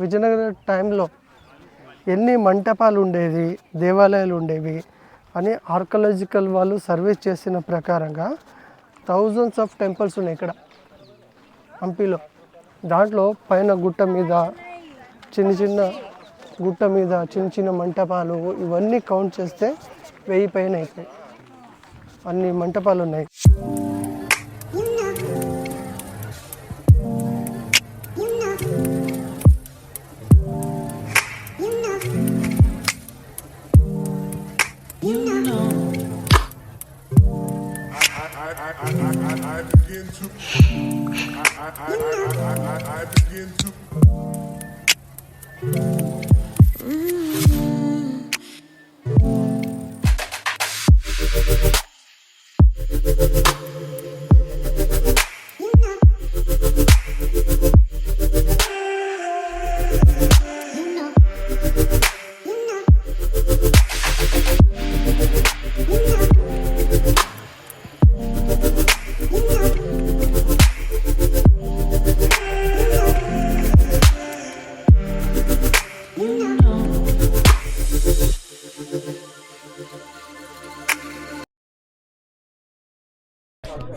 విజయనగర టైంలో ఎన్ని మంటపాలు ఉండేవి, దేవాలయాలు ఉండేవి అని ఆర్కియాలజికల్ వాళ్ళు సర్వీస్ చేసిన ప్రకారంగా థౌజండ్స్ ఆఫ్ టెంపుల్స్ ఉన్నాయి ఇక్కడ హంపీలో. దాంట్లో పైన గుట్ట మీద చిన్న చిన్న మంటపాలు ఇవన్నీ కౌంట్ చేస్తే 1000 పైన అయిపోయి అన్ని మంటపాలు ఉన్నాయి.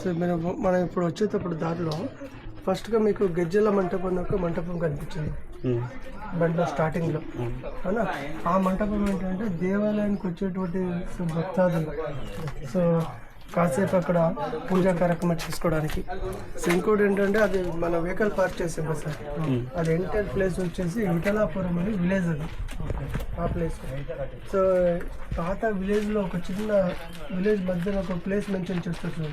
సో మనం ఇప్పుడు వచ్చేటప్పుడు దారిలో ఫస్ట్గా మీకు గజ్జల మంటపం ఒక మంటపం కనిపించింది బండిలో స్టార్టింగ్లో అవునా. ఆ మంటపం ఏంటంటే దేవాలయానికి వచ్చేటువంటి భక్తాదులు సో కాసేపు అక్కడ పూజా కార్యక్రమం చేసుకోవడానికి. సో ఇంకోటి ఏంటంటే అది మన వెహికల్ పార్క్ చేసే బస్ అది ఎంటర్ ప్లేస్ వచ్చేసి విఠలాపురం అని విలేజ్ అది ఆ ప్లేస్. సో పాత విలేజ్లో ఒక చిన్న విలేజ్ మధ్యలో ఒక ప్లేస్ మెన్షన్ చేస్తుంది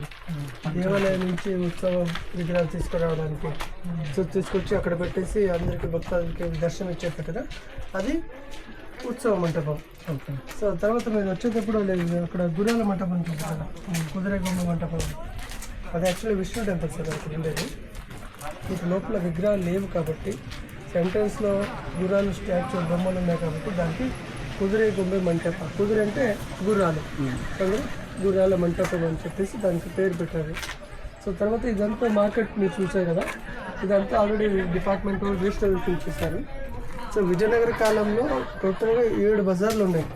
దేవాలయం నుంచి ఉత్సవ విగ్రహాలు తీసుకురావడానికి. సో తీసుకొచ్చి అక్కడ పెట్టేసి అందరికి భక్తులకి దర్శనం ఇచ్చేది కదా, అది ఉత్సవ మంటపం. సో తర్వాత మేము వచ్చేటప్పుడు అక్కడ గుర్రాల మంటపం చూసాను, కుదిరేగొమ్మ మంటపం. అది యాక్చువల్లీ విష్ణు టెంపుల్ సార్ అక్కడ ఉండేది. మీకు లోపల విగ్రహాలు లేవు కాబట్టి సెంటెన్స్లో గుర్రాలు స్టాచ్యూ బొమ్మలు ఉన్నాయి కాబట్టి దానికి కుదిరేగొమ్మ మంటపం. కుదిరి అంటే గుర్రాలు, గుర్రాల మంటపం అని చెప్పేసి దానికి పేరు పెట్టారు. సో తర్వాత ఇదంతా మార్కెట్ మీరు చూసారు కదా, ఇదంతా ఆల్రెడీ డిపార్ట్మెంట్ రిజిస్టర్ చేశారు. సో విజయనగర కాలంలో టోటల్గా 7 బజార్లు ఉన్నాయి.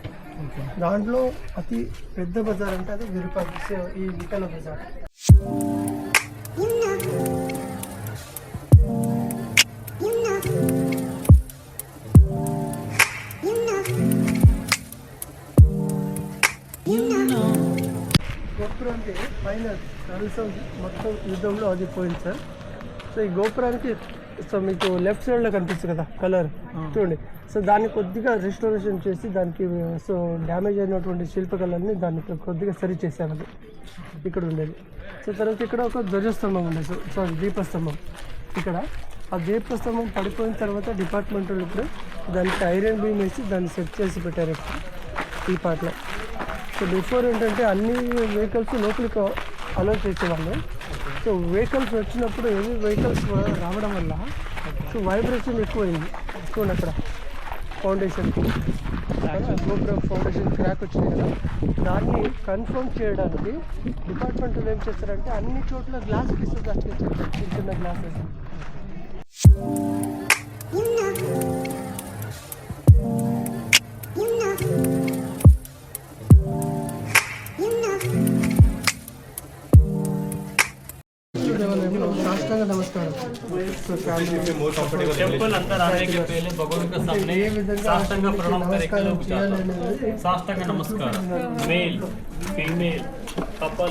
దాంట్లో అతి పెద్ద బజార్ అంటే అది విరుపాటి ఈ విఠల బజార్. గోపురానికి పైన కనీసం మొత్తం యుద్ధంలో అది పోయింది సార్. సో ఈ గోపురానికి సో మీకు లెఫ్ట్ సైడ్లో కనిపిస్తుంది కదా కలర్ చూడండి. సో దాన్ని కొద్దిగా రెస్టోరేషన్ చేసి దానికి సో డ్యామేజ్ అయినటువంటి శిల్పకళని దాన్ని కొద్దిగా సరి చేశారు. అది ఇక్కడ ఉండేది. సో తర్వాత ఇక్కడ ఒక ధ్వజస్తంభం ఉండేది, సారీ దీపస్తంభం. ఇక్కడ ఆ దీపస్తంభం పడిపోయిన తర్వాత డిపార్ట్మెంట్ ఇప్పుడు దానికి ఐరన్ బీమ్ వేసి దాన్ని సెట్ చేసి పెట్టారు ఈ పాటలో. సో బిఫోర్ ఏంటంటే అన్ని వెహికల్స్ లోపలికి అలౌ చేసేవాళ్ళు. సో వెహికల్స్ వచ్చినప్పుడు హెవీ వెహికల్స్ రావడం వల్ల సో వైబ్రేషన్ ఎక్కువైంది. చూడండి అక్కడ ఫౌండేషన్ గోపురం ఫౌండేషన్ క్రాక్ వచ్చింది కదా, దాన్ని కన్ఫర్మ్ చేయడానికి డిపార్ట్మెంట్లో ఏం చేస్తారంటే అన్ని చోట్ల గ్లాస్ పీసెస్ అతికించారు, చిన్న చిన్న గ్లాసెస్. साष्टांग नमस्कार। टेंपल अंदर आने के पहले भगवान के सामने साष्टांग प्रणाम करके साष्टांग नमस्कार मेल फीमेल कपल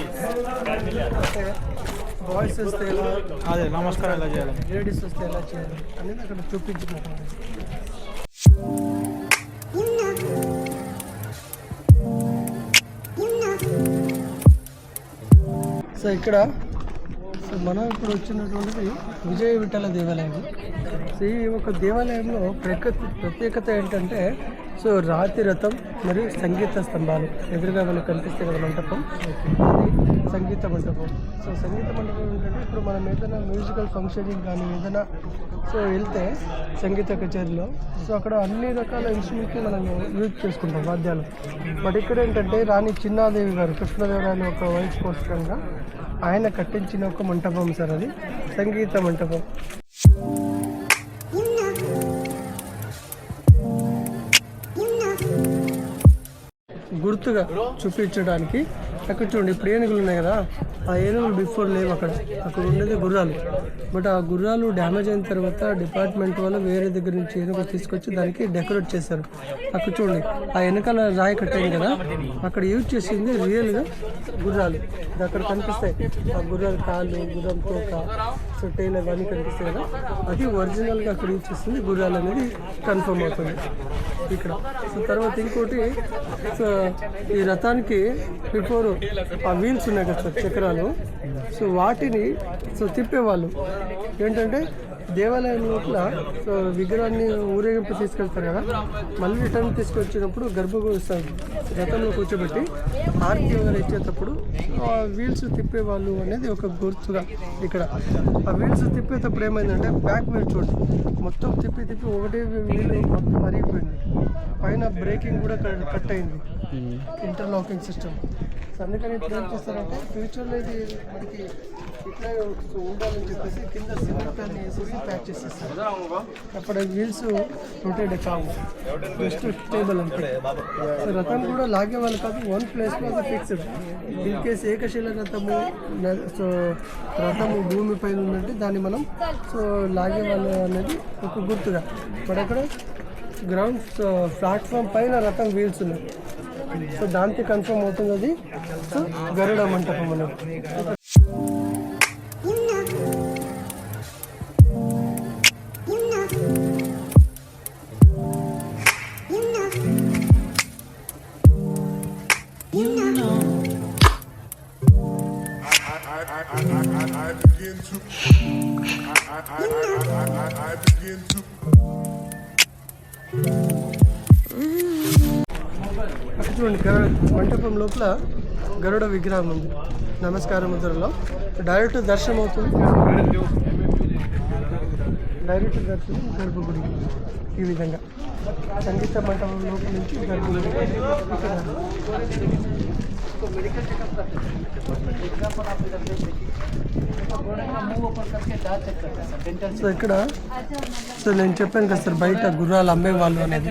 బాయ్స్ వస్తే ఎలా అదే నమస్కారం ఎలా చేయాలి, లేడీస్ వస్తే ఎలా చేయాలి అనేది అక్కడ చూపించుకుంటారు. సో ఇక్కడ మనం ఇప్పుడు వచ్చినటువంటిది విజయ విఠల దేవాలయం. సో ఈ ఒక దేవాలయంలో ప్రత్యేకత ఏంటంటే సో రాతి రథం మరియు సంగీత స్తంభాలు ఎదురుగా మనకు కనిపిస్తే కదా మంటపం, అది సంగీత మంటపం. సో సంగీత మంటపం ఏంటంటే ఇప్పుడు మనం ఏదైనా మ్యూజికల్ ఫంక్షనింగ్ కానీ ఏదైనా సో వెళ్తే సంగీత కచేరీలో సో అక్కడ అన్ని రకాల ఇన్స్ట్రుమెంట్ని మనం యూజ్ చేసుకుంటాం వాద్యాలు. బట్ ఇక్కడ ఏంటంటే రాణి చిన్నాదేవి గారు కృష్ణదేవరాయలు ఒక వైస్ పోస్టర్గా ఆయన కట్టించిన ఒక మంటపం సార్, అది సంగీత మంటపం. గుర్తుగా చూపించడానికి అక్కడ చూడండి, ఇప్పుడు ఏనుగులు ఉన్నాయి కదా, ఆ ఏనుగులు బిఫోర్ లేవు అక్కడ ఉండేది గుర్రాలు. బట్ ఆ గుర్రాలు డ్యామేజ్ అయిన తర్వాత డిపార్ట్మెంట్ వాళ్ళు వేరే దగ్గర నుంచి ఏనుగులు తీసుకొచ్చి దానికి డెకరేట్ చేశారు. అక్కడ చూడండి, ఆ వెనకాల రాయి కట్టాయి కదా, అక్కడ యూజ్ చేసింది రియల్గా గుర్రాలు. ఇది అక్కడ కనిపిస్తాయి, ఆ గుర్రాల కాళ్ళు, గుర్రం తోక, సో టైల్ అవన్నీ కనిపిస్తాయి కదా, అది ఒరిజినల్గా అక్కడ యూజ్ చేసింది గుర్రాలు అనేది కన్ఫర్మ్ అవుతుంది ఇక్కడ. సో తర్వాత ఇంకోటి, సో ఈ రథానికి బిఫోర్ ఆ వీల్స్ ఉన్నాయి కదా చక్రాలు, సో వాటిని సో తిప్పేవాళ్ళు. ఏంటంటే దేవాలయం లోపల సో విగ్రహాన్ని ఊరేగింపు తీసుకెళ్తారు కదా, మళ్ళీ రిటర్న్ తీసుకొచ్చినప్పుడు రథంలో కూర్చోబెట్టి ఆర్తి వగర ఇచ్చేటప్పుడు ఆ వీల్స్ తిప్పేవాళ్ళు అనేది ఒక గుర్తుగా ఇక్కడ. ఆ వీల్స్ తిప్పేటప్పుడు ఏమైందంటే బ్యాక్ వీల్ చూడండి మొత్తం తిప్పి ఒకటే వీల్ మొత్తం మరిగిపోయింది, పైన బ్రేకింగ్ కూడా కట్ అయింది, ఇంటర్లాకింగ్ సిస్టమ్. సో అందుకని ఇప్పుడు ఏం చేస్తారంటే ఫ్యూచర్లో ఇది మనకి ఇట్లా ఉండాలని చెప్పేసి కింద సిమెంట్ అని వేసేసి ప్యాక్ చేసేస్తారు. అప్పుడు వీల్స్ రొటేట్ కావు, జస్ట్ స్టేబుల్ అంటే. సో రథం కూడా లాగే వాళ్ళు కాదు, వన్ ప్లేస్లో అది ఫిక్స్డ్. ఇన్ కేస్ ఏకశిల రథము సో రథము భూమి పైన ఉందంటే దాన్ని మనం సో లాగే వాళ్ళు అనేది ఒక గుర్తుగా. బట్ అక్కడ గ్రౌండ్ ప్లాట్ఫామ్ పైన రథం వీల్స్ ఉన్నాయి, సో దాంతో కన్ఫర్మ్ అవుతుంది అది సో గరుడ మంటపం అనేది. చూడండి, మంటపం లోపల గరుడ విగ్రహం ఉంది, నమస్కార ముద్రలో డైరెక్ట్ దర్శనం అవుతుంది. డైరెక్ట్ దర్శనం గర్భగుడి. ఈ విధంగా సంగీత మంటపం లోపల నుంచి గర్భగుడి. సో ఇక్కడ సో నేను చెప్పాను కదా సార్, బయట గుర్రాలు అమ్మేవాళ్ళు అనేది.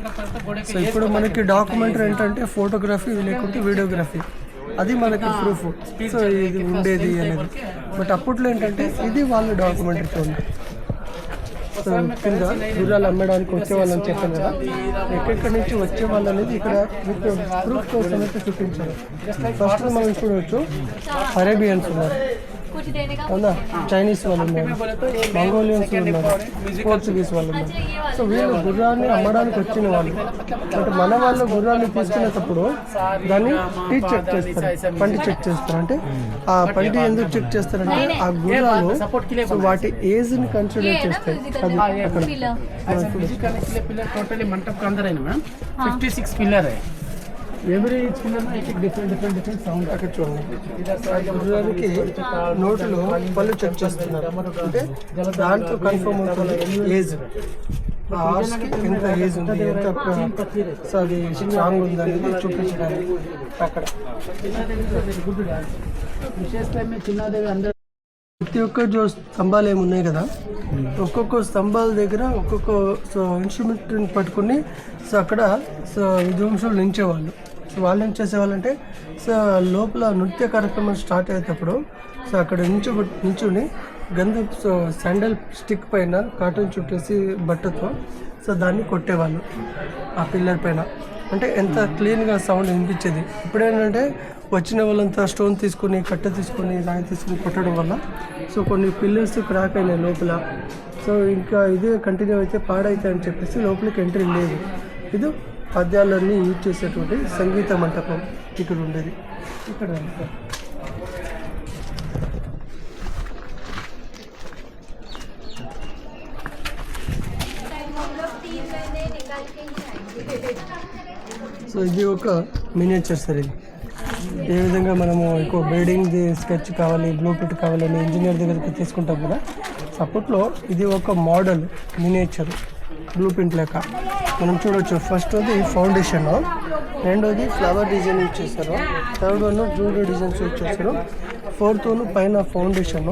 సో ఇప్పుడు మనకి డాక్యుమెంటరీ ఏంటంటే ఫోటోగ్రఫీ లేకుంటే వీడియోగ్రఫీ, అది మనకి ప్రూఫ్ సో ఇది ఉండేది అనేది. బట్ అప్పట్లో ఏంటంటే ఇది వాళ్ళు డాక్యుమెంటరీ చూడండి. సో కింద గుర్రాలు అమ్మడానికి వచ్చే వాళ్ళని చెప్పాను కదా, ఎక్కడెక్కడి నుంచి వచ్చే వాళ్ళు అనేది ఇక్కడ ప్రూఫ్ కోసం అయితే చూపించారు. ఫస్ట్ మనం చూడవచ్చు అరేబియన్స్ ఉన్నారు, అవునా, చైనీస్ వాళ్ళు ఉన్నారు, మంగోలియన్స్ ఉన్నారు, పోర్చుగీస్ వాళ్ళు ఉన్నారు. సో వీళ్ళు గుర్రాన్ని అమ్మడానికి వచ్చిన వాళ్ళు. అంటే మన వాళ్ళు గుర్రాన్ని తీసుకునేటప్పుడు దాన్ని టీత్ చెక్ చేస్తారు, పంటి చెక్ చేస్తారు. అంటే ఆ పంటి ఎందుకు చెక్ చేస్తారంటే ఆ గుర్రాలు సో వాటి ఏజ్ ని కన్సిడర్ చేస్తాయి. అది అక్కడ ఎవ్రీ డిఫరెంట్ సౌండ్. అక్కడ చూడండి, గుర్రానికి నోటులో పళ్ళు చెక్ చేస్తున్నారు, అంటే దాంతో కన్ఫర్మ్ అవుతుంది ఏజ్, హార్స్కి ఎంత ఏజ్ ఉంది, ఎంత సో అది స్ట్రాంగ్ ఉంది అనేది చూపించడానికి అక్కడ. చిన్నదేవి అందరూ ప్రతి ఒక్క స్తంభాలు ఏమున్నాయి కదా, ఒక్కొక్క స్తంభాల దగ్గర ఒక్కొక్క సో ఇన్స్ట్రుమెంట్ పట్టుకుని సో అక్కడ సో విధ్వంసులు నించేవాళ్ళు. సో వాళ్ళు ఏం చేసేవాళ్ళంటే సో లోపల నృత్య కార్యక్రమం స్టార్ట్ అయ్యేటప్పుడు సో అక్కడ నించుని గంధం సో శాండల్ స్టిక్ పైన కాటన్ చుట్టేసి బట్టతో సో దాన్ని కొట్టేవాళ్ళు ఆ పిల్లర్ పైన. అంటే ఎంత క్లీన్గా సౌండ్ వినిపించేది. ఇప్పుడు ఏంటంటే వచ్చిన వాళ్ళంతా స్టోన్ తీసుకొని కట్టె తీసుకొని రాయి తీసుకొని కొట్టడం వల్ల సో కొన్ని పిల్లర్స్ క్రాక్ అయినాయి లోపల. సో ఇంకా ఇదే కంటిన్యూ అయితే పాడైతాయి అని చెప్పేసి లోపలికి ఎంట్రీ లేదు. ఇది పద్యాలన్నీ యూజ్ చేసేటువంటి సంగీత మంటపం ఇక్కడ ఉండేది. ఇక్కడ हम लोग 3 महीने निकाल के ही आएंगे। సో ఇది ఒక మినియేచర్ సార్. ఇది ఏ విధంగా మనము ఎక్కువ బిల్డింగ్ స్కెచ్ కావాలి, బ్లూ ప్రింట్ కావాలని ఇంజనీర్ దగ్గరికి తీసుకుంటాం కదా, అప్పట్లో ఇది ఒక మోడల్ మినియేచర్ బ్లూ ప్రింట్ లెక్క మనం చూడవచ్చు. ఫస్ట్ అది ఫౌండేషన్, రెండోది ఫ్లవర్ డిజైన్ యూజ్ చేస్తారు, third one Judy designs use చేస్తారు, ఫోర్త్ వన్ పైన ఫౌండేషన్,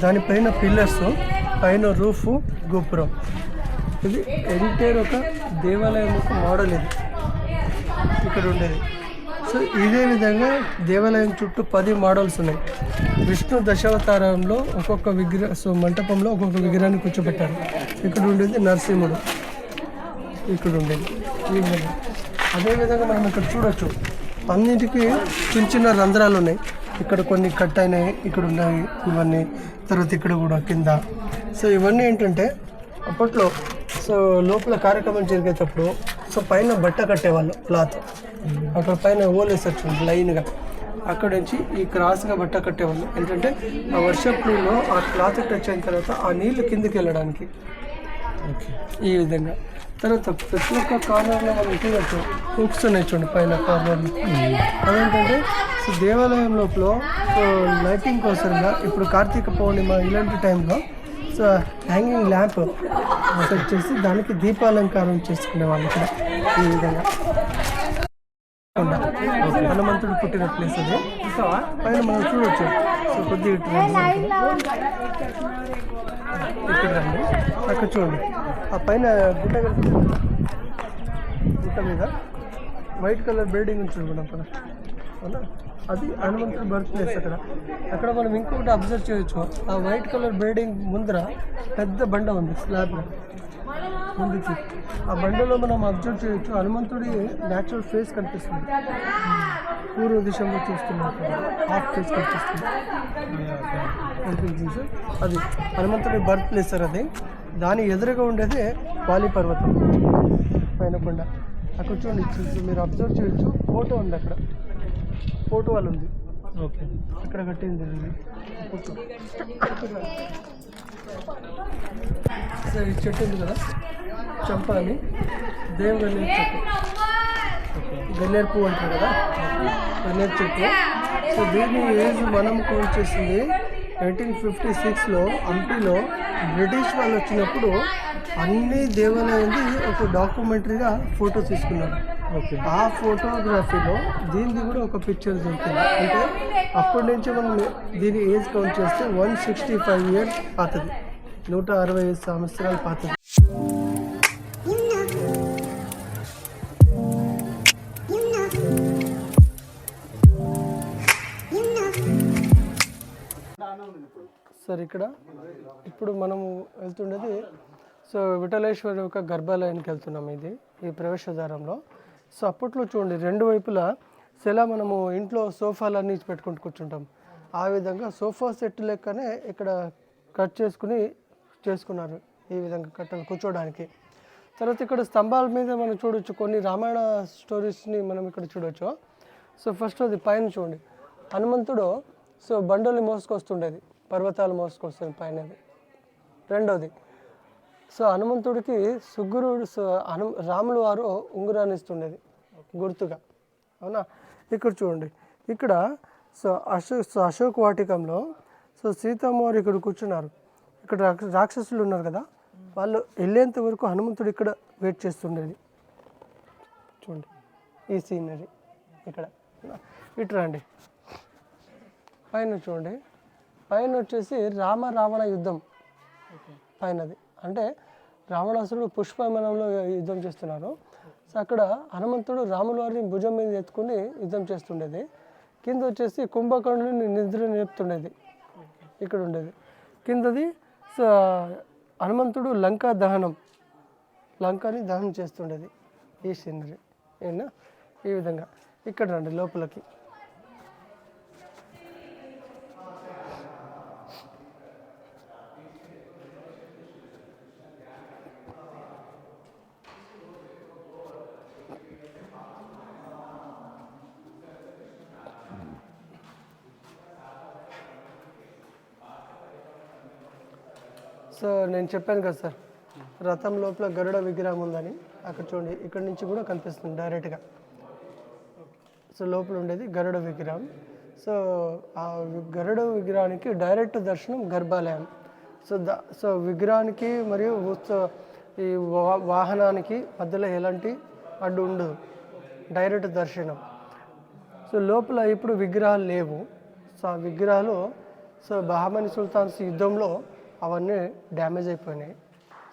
దానిపైన పిల్లర్స్, పైన రూఫ్, గోపురం. ఇది ఎంటైర్ ఒక దేవాలయం యొక్క మోడల్ ఇది ఇక్కడ ఉండేది. సో ఇదే విధంగా దేవాలయం చుట్టూ 10 మోడల్స్ ఉన్నాయి. విష్ణు దశావతారంలో ఒక్కొక్క మంటపంలో ఒక్కొక్క విగ్రహాన్ని కూర్చోబెట్టారు. ఇక్కడ ఉండేది నరసింహుడు, ఇక్కడ ఉండేది ఈ విధంగా. అదేవిధంగా మనం ఇక్కడ చూడొచ్చు, అన్నిటికీ చిన్న చిన్న రంధ్రాలు ఉన్నాయి. ఇక్కడ కొన్ని కట్ అయినాయి, ఇక్కడ ఉన్నాయి ఇవన్నీ, తర్వాత ఇక్కడ కూడా కింద. సో ఇవన్నీ ఏంటంటే అప్పట్లో సో లోపల కార్యక్రమం జరిగేటప్పుడు సో పైన బట్ట కట్టేవాళ్ళు, క్లాత్ అక్కడ పైన ఓలేసచ్చు లైన్గా, అక్కడ నుంచి ఈ క్రాస్గా బట్ట కట్టేవాళ్ళు. ఏంటంటే ఆ వర్షపులో ఆ క్లాత్ టచ్ అయిన తర్వాత ఆ నీళ్లు కిందికి వెళ్ళడానికి ఈ విధంగా. తర్వాత ప్రతి ఒక్క కార్నర్లో మనం చూడవచ్చు హుక్స్ ఉన్నాయి చూడండి పైన కార్నర్లో. అదేంటంటే సో దేవాలయం లోపల సో లైటింగ్ కోసంగా ఇప్పుడు కార్తీక పౌర్ణిమ ఇలాంటి టైంలో సో హ్యాంగింగ్ ల్యాంప్ సెట్ చేసి దానికి దీపాలంకారం చేసుకునే వాళ్ళు ఇక్కడ ఈ విధంగా. హనుమంతుడు పుట్టిన ప్లేస్ అది పైన మనం చూడవచ్చు. సో కొద్దిగా ఇక్కడ రండి, అక్కడ చూడండి ఆ పైన గుట్ట మీద వైట్ కలర్ బిల్డింగ్ ఉంది చూడండి అక్కడ, అవునా, అది హనుమంతుడు బర్త్ ప్లేస్. అక్కడ మనం ఇంకొకటి అబ్జర్వ్ చేయొచ్చు, ఆ వైట్ కలర్ బిల్డింగ్ ముందర పెద్ద బండ ఉంది స్లాబ్ ముందుకి. ఆ బండలో మనం అబ్జర్వ్ చేయొచ్చు హనుమంతుడి న్యాచురల్ ఫేస్ కనిపిస్తుంది. పూర్వ దిశలో చూస్తున్నట్టు హాఫ్ ఫేస్ కనిపిస్తుంది. అది హనుమంతుడి బర్త్ ప్లేస్ సార్. అది దాని ఎదురుగా ఉండేది వాలి పర్వతం పైన కొండ. అక్కడ చూడండి మీరు అబ్జర్వ్ చేయొచ్చు, ఫోటో ఉంది అక్కడ, ఫోటో వాళ్ళు ఉంది. ఓకే, అక్కడ కట్టింది ఫోటో. సో ఈ చెట్టు ఉంది కదా, చంప అని, దేవ్ గన్నేరు చెట్టు, గన్నేరు పువ్వు అంటారు కదా, గన్నేరు చెట్టు. సో దీన్ని ఏజ్ మనం కౌంట్ చేసింది 1956లో హంపీలో బ్రిటిష్ వాళ్ళు వచ్చినప్పుడు అన్ని దేవాలయాన్ని ఒక డాక్యుమెంటరీగా ఫోటో తీసుకున్నారు. ఆ ఫోటోగ్రఫీలో దీనిది కూడా ఒక పిక్చర్ దొరికింది. అంటే అప్పటి నుంచి మనం దీని ఏజ్ కౌంట్ చేస్తే 165 ఇయర్స్ పాతది, 165 సంవత్సరాలు పాతది. సార్ ఇక్కడ ఇప్పుడు మనము వెళ్తుండేది సో విఠలేశ్వరి యొక్క గర్భాలయానికి వెళ్తున్నాం. ఇది ఈ ప్రవేశద్వారంలో. సో అప్పట్లో చూడండి రెండు వైపులా ఎలా మనము ఇంట్లో సోఫాలన్నీ పెట్టుకుంటూ కూర్చుంటాం, ఆ విధంగా సోఫా సెట్ లెక్కనే ఇక్కడ కట్ చేసుకున్నారు ఈ విధంగా కట్టలు కూర్చోడానికి. తర్వాత ఇక్కడ స్తంభాల మీద మనం చూడొచ్చు కొన్ని రామాయణ స్టోరీస్ని మనం ఇక్కడ చూడొచ్చు. సో ఫస్ట్ అది పైన చూడండి, హనుమంతుడు సో బండలు మోసుకొస్తుండేది, పర్వతాలు మోసుకొస్తుంది పైనది. రెండోది సో హనుమంతుడికి సుగ్రీవుడు రాములు వారు ఉంగరాన్ని ఇస్తుండేది గుర్తుగా, అవునా. ఇక్కడ చూడండి, ఇక్కడ సో అశోక్ వాటికంలో సో సీతమ్మవారు ఇక్కడ కూర్చున్నారు. ఇక్కడ రాక్షసులు ఉన్నారు కదా, వాళ్ళు వెళ్ళేంత వరకు హనుమంతుడు ఇక్కడ వెయిట్ చేస్తుండేది. చూడండి ఈ సీనరీ ఇక్కడ. ఇటు రండి, పైన చూడండి, పైన వచ్చేసి రామ రావణ యుద్ధం పైనది. అంటే రావణాసురుడు పుష్పవిమానంలో యుద్ధం చేస్తున్నారు. సో అక్కడ హనుమంతుడు రాముల వారిని భుజం మీద ఎత్తుకుని యుద్ధం చేస్తుండేది. కింద వచ్చేసి కుంభకర్ణుని నిద్ర నేర్పుతుండేది ఇక్కడ ఉండేది. కిందది సో హనుమంతుడు లంకని దహనం చేస్తుండేది ఈ సీనరీ. ఏనా ఈ విధంగా. ఇక్కడ రండి లోపలికి. సో నేను చెప్పాను కదా సార్, రథం లోపల గరుడ విగ్రహం ఉందని. అక్కడ చూడండి, ఇక్కడ నుంచి కూడా కనిపిస్తుంది డైరెక్ట్గా సో లోపల ఉండేది గరుడ విగ్రహం. సో ఆ గరుడ విగ్రహానికి డైరెక్ట్ దర్శనం గర్భాలయం. సో విగ్రహానికి మరియు ఈ వాహనానికి మధ్యలో ఎలాంటి అడ్డు ఉండదు, డైరెక్ట్ దర్శనం. సో లోపల ఇప్పుడు విగ్రహాలు లేవు. సో ఆ విగ్రహాలు బహమనీ సుల్తాన్స్ యుద్ధంలో అవన్నీ డ్యామేజ్ అయిపోయినాయి.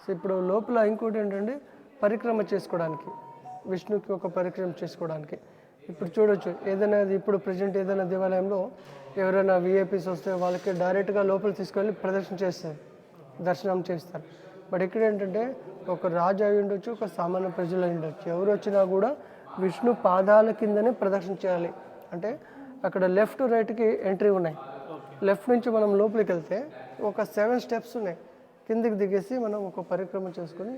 సో ఇప్పుడు లోపల ఇంకోటి ఏంటంటే పరిక్రమ చేసుకోవడానికి, విష్ణుకి ఒక పరిక్రమ చేసుకోవడానికి ఇప్పుడు చూడొచ్చు. ఏదైనా ఇప్పుడు ప్రజెంట్ ఏదైనా దేవాలయంలో ఎవరైనా విఐపీస్ వస్తే వాళ్ళకి డైరెక్ట్గా లోపల తీసుకెళ్ళి ప్రదర్శన చేస్తారు, దర్శనం చేస్తారు. బట్ ఇక్కడ ఏంటంటే ఒక రాజు అయి ఉండొచ్చు, ఒక సామాన్య ప్రజలు అయి ఉండొచ్చు, ఎవరు వచ్చినా కూడా విష్ణు పాదాల కిందనే ప్రదర్శన చేయాలి. అంటే అక్కడ లెఫ్ట్ రైట్కి ఎంట్రీ ఉన్నాయి. లెఫ్ట్ నుంచి మనం లోపలికి వెళ్తే ఒక 7 స్టెప్స్ ఉన్నాయి. కిందికి దిగేసి మనం ఒక పరిక్రమ చేసుకొని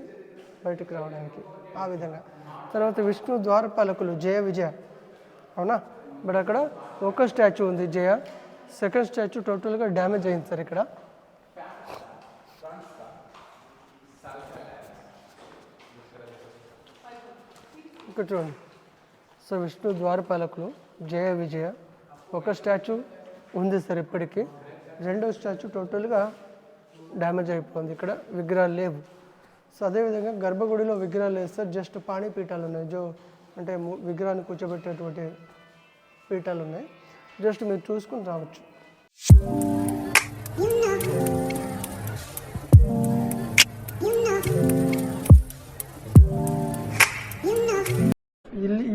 బయటికి రావడానికి ఆ విధంగా. తర్వాత విష్ణు ద్వారపాలకులు జయ విజయ, అవునా? బట్ అక్కడ ఒక స్టాచ్యూ ఉంది జయ, సెకండ్ స్టాచ్యూ టోటల్గా డ్యామేజ్ అయింది సార్. ఇక్కడ చూడండి. సో విష్ణు ద్వారపాలకులు జయ విజయ ఒక స్టాచ్యూ ఉంది సార్ ఇప్పటికీ. రెండో స్టాచ్యూ టోటల్గా డ్యామేజ్ అయిపోయింది, ఇక్కడ విగ్రహాలు లేవు. సో అదేవిధంగా గర్భగుడిలో విగ్రహాలు లేదు సార్, జస్ట్ పాణి పీఠాలు ఉన్నాయి. అంటే విగ్రహాన్ని కూర్చోబెట్టేటువంటి పీఠాలు ఉన్నాయి. జస్ట్ మీరు చూసుకుని రావచ్చు.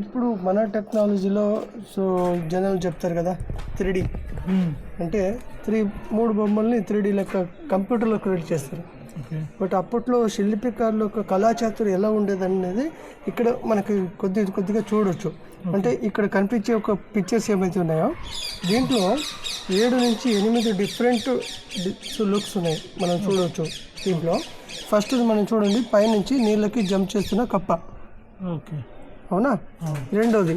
ఇప్పుడు మన టెక్నాలజీలో జనాలు చెప్తారు కదా 3D అంటే 3 బొమ్మల్ని 3D లెక్క కంప్యూటర్లో క్రియేట్ చేస్తారు. బట్ అప్పట్లో శిల్పికారుల యొక్క కళాచాతుర్యం ఎలా ఉండేది అనేది ఇక్కడ మనకి కొద్దిగా చూడొచ్చు. అంటే ఇక్కడ కనిపించే ఒక పిక్చర్స్ ఏమైతే ఉన్నాయో దీంట్లో 7 నుంచి 8 డిఫరెంట్ లుక్స్ ఉన్నాయి, మనం చూడవచ్చు. దీంట్లో ఫస్ట్ మనం చూడండి, పైనుంచి నీళ్ళకి జంప్ చేస్తున్న కప్ప, ఓకే, అవునా? రెండోది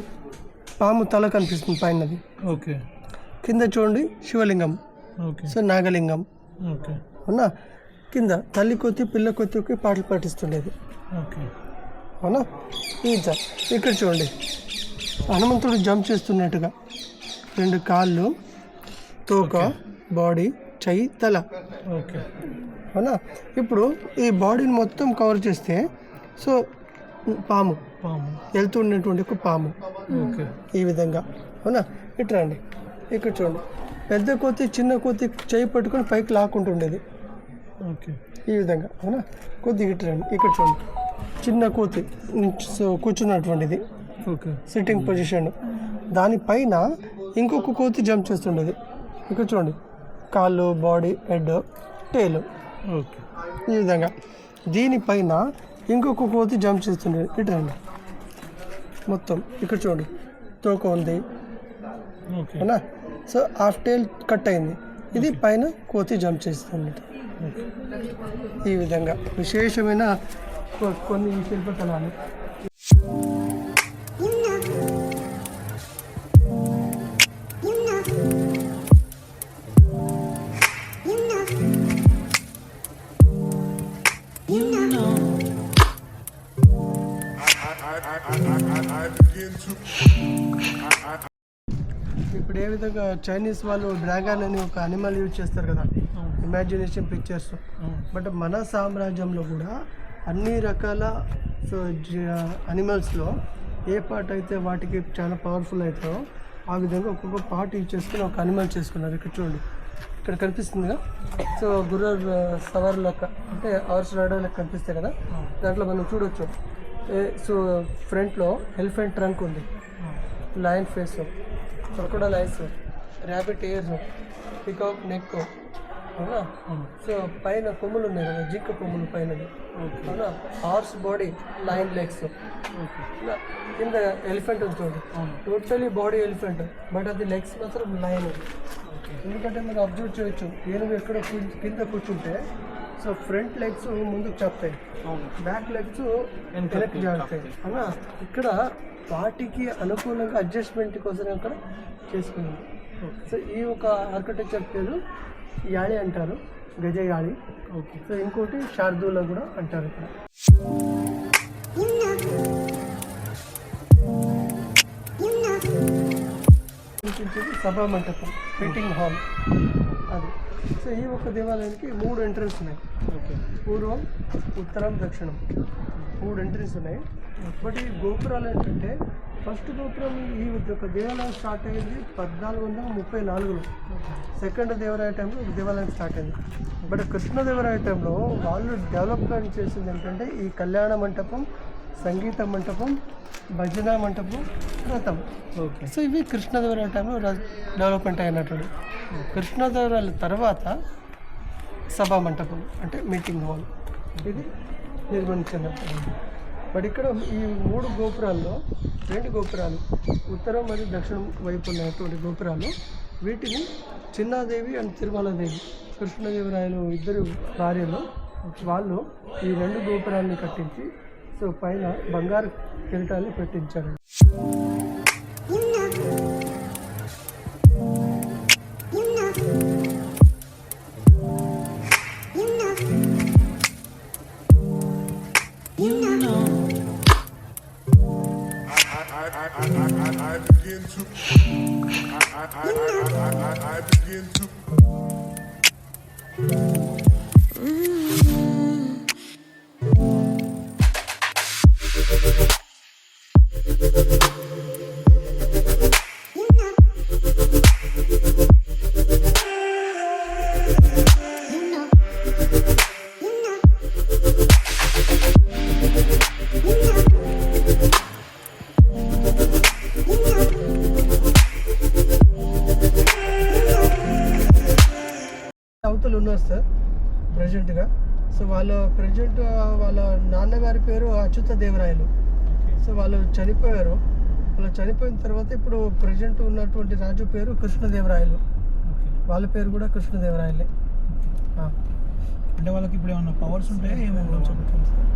పాము తల కనిపిస్తుంది పైనది, ఓకే. కింద చూడండి శివలింగం, ఓకే. సో నాగలింగం, ఓకే, అవునా? కింద తల్లి కొత్తి పిల్ల కొత్తికి పాటలు పాటిస్తుండేది, ఓకే, అవునా? ఇక్కడ చూడండి హనుమంతుడు జంప్ చేస్తున్నట్టుగా 2 కాళ్ళు, తోక, బాడీ, చెయ్యి, తల, ఓకే, అవునా? ఇప్పుడు ఈ బాడీని మొత్తం కవర్ చేస్తే సో పాము వెళ్తున్నటువంటి ఒక పాము, ఓకే, ఈ విధంగా, అవునా? ఇట్లా అండి. ఇక్కడ చూడండి పెద్ద కోతి చిన్న కోతి చేయి పట్టుకొని పైకి లాక్కుంటుండేది, ఓకే, ఈ విధంగా, అవునా? కొద్దిగా ఇట్లా అండి. ఇక్కడ చూడండి చిన్న కోతి కూర్చున్నటువంటిది, ఓకే, సిట్టింగ్ పొజిషన్. దానిపైన ఇంకొక కోతి జంప్ చేస్తుండేది. ఇక్కడ చూడండి కాళ్ళు, బాడీ, హెడ్, టేలు, ఓకే, ఈ విధంగా. దీనిపైన ఇంకొక కోతి జంప్ చేస్తుండేది. ఇట్లా అండి మొత్తం. ఇక్కడ చూడండి తోక ఉంది, అవునా? సో హాఫ్ టైల్ కట్ అయింది. ఇది పైన కోతి జంప్ చేస్తుంది. ఈ విధంగా విశేషమైన కొన్ని శిల్పకళలు. ఇప్పుడు ఏ విధంగా చైనీస్ వాళ్ళు డ్రాగన్ అని ఒక అనిమల్ యూజ్ చేస్తారు కదా, ఇమాజినేషన్ పిక్చర్స్. బట్ మన సామ్రాజ్యంలో కూడా అన్ని రకాల అనిమల్స్లో ఏ పార్ట్ అయితే వాటికి చాలా పవర్ఫుల్ అవుతుందో ఆ విధంగా ఒక్కొక్క పార్ట్ యూజ్ చేసుకుని ఒక అనిమల్ చేసుకున్నారు. ఇక్కడ చూడండి ఇక్కడ కనిపిస్తుందిగా. సో గుర్ర సవార్ లెక్క, అంటే హార్స్ రైడర్ లెక్క కనిపిస్తాయి కదా, దాంట్లో మనం చూడొచ్చు. సో ఫ్రంట్లో ఎలిఫెంట్ ట్రంక్ ఉంది, lion face, crocodile ice, rabbit years, peacock neck, అవునా? సో పైన కొమ్ములు ఉన్నాయి కదా, జింక కొమ్ములు పైనది, అవునా? హార్స్ బాడీ, లయన్ లెగ్స్, కింద ఎలిఫెంట్ ఉంది చూడండి, టోటలీ బాడీ ఎలిఫెంట్, బట్ అది లెగ్స్ మాత్రం లయన్. ఎందుకంటే మీరు అబ్జర్వ్ చేయొచ్చు, ఏనుగు ఎక్కడ కింద కూర్చుంటే సో ఫ్రంట్ లెగ్స్ ముందుకు చాపుతాయి, బ్యాక్ లెగ్స్ వెనక్కి జారుతాయి, అవునా? ఇక్కడ వాటికి అనుకూలంగా అడ్జస్ట్మెంట్ కోసం అక్కడ చేసుకున్నాం. సో ఈ ఒక ఆర్కిటెక్చర్ పేరు యాళి అంటారు, గజ యాళి. ఓకే. సో ఇంకోటి శార్దూల కూడా అంటారు ఇక్కడ. కనిపించేది సభా మంటపం, మీటింగ్ హాల్ అది. సో ఈ ఒక్క దేవాలయానికి 3 ఎంట్రన్స్ ఉన్నాయి. పూర్వం, ఉత్తరం, దక్షిణం 3 ఎంట్రన్స్ ఉన్నాయి. బట్ ఈ గోపురాలు ఏంటంటే ఫస్ట్ గోపురం ఈ ఒక దేవాలయం స్టార్ట్ అయ్యింది 1434లో. సెకండ్ దేవరాయ టైంలో ఒక దేవాలయం స్టార్ట్ అయింది. బట్ కృష్ణదేవరాయ టైంలో వాళ్ళు డెవలప్మెంట్ చేసింది ఏంటంటే ఈ కళ్యాణ మంటపం, సంగీత మంటపం, భజన మంటపం, రథం. సో ఇవి కృష్ణదేవరాయ టైంలో డెవలప్మెంట్ అయినటువంటి. కృష్ణదేవరాయల తర్వాత సభా మంటపం అంటే మీటింగ్ హాల్ ఇది నిర్మించినటువంటి. బట్ ఇక్కడ ఈ 3 గోపురాల్లో 2 గోపురాలు ఉత్తరం మరియు దక్షిణం వైపు ఉన్నటువంటి గోపురాలు, వీటిని చిన్నాదేవి అండ్ తిరుమలదేవి కృష్ణదేవరాయలు ఇద్దరు భార్యలు వాళ్ళు ఈ 2 గోపురాన్ని కట్టించి సో పైన బంగారు కిరీటాలు పెట్టించారు. I begin to అవతలు ఉన్నారు సార్ ప్రజెంట్గా. సో వాళ్ళ నాన్నగారి పేరు అచ్యుత దేవరాయలు. సో వాళ్ళు చనిపోయారు. వాళ్ళు చనిపోయిన తర్వాత ఇప్పుడు ప్రజెంట్ ఉన్నటువంటి రాజు పేరు కృష్ణదేవరాయలు. వాళ్ళ పేరు కూడా కృష్ణదేవరాయలే. అంటే వాళ్ళకి ఇప్పుడు ఏమన్నా పవర్స్ ఉంటాయా ఏమన్నా చెబుతుంది సార్.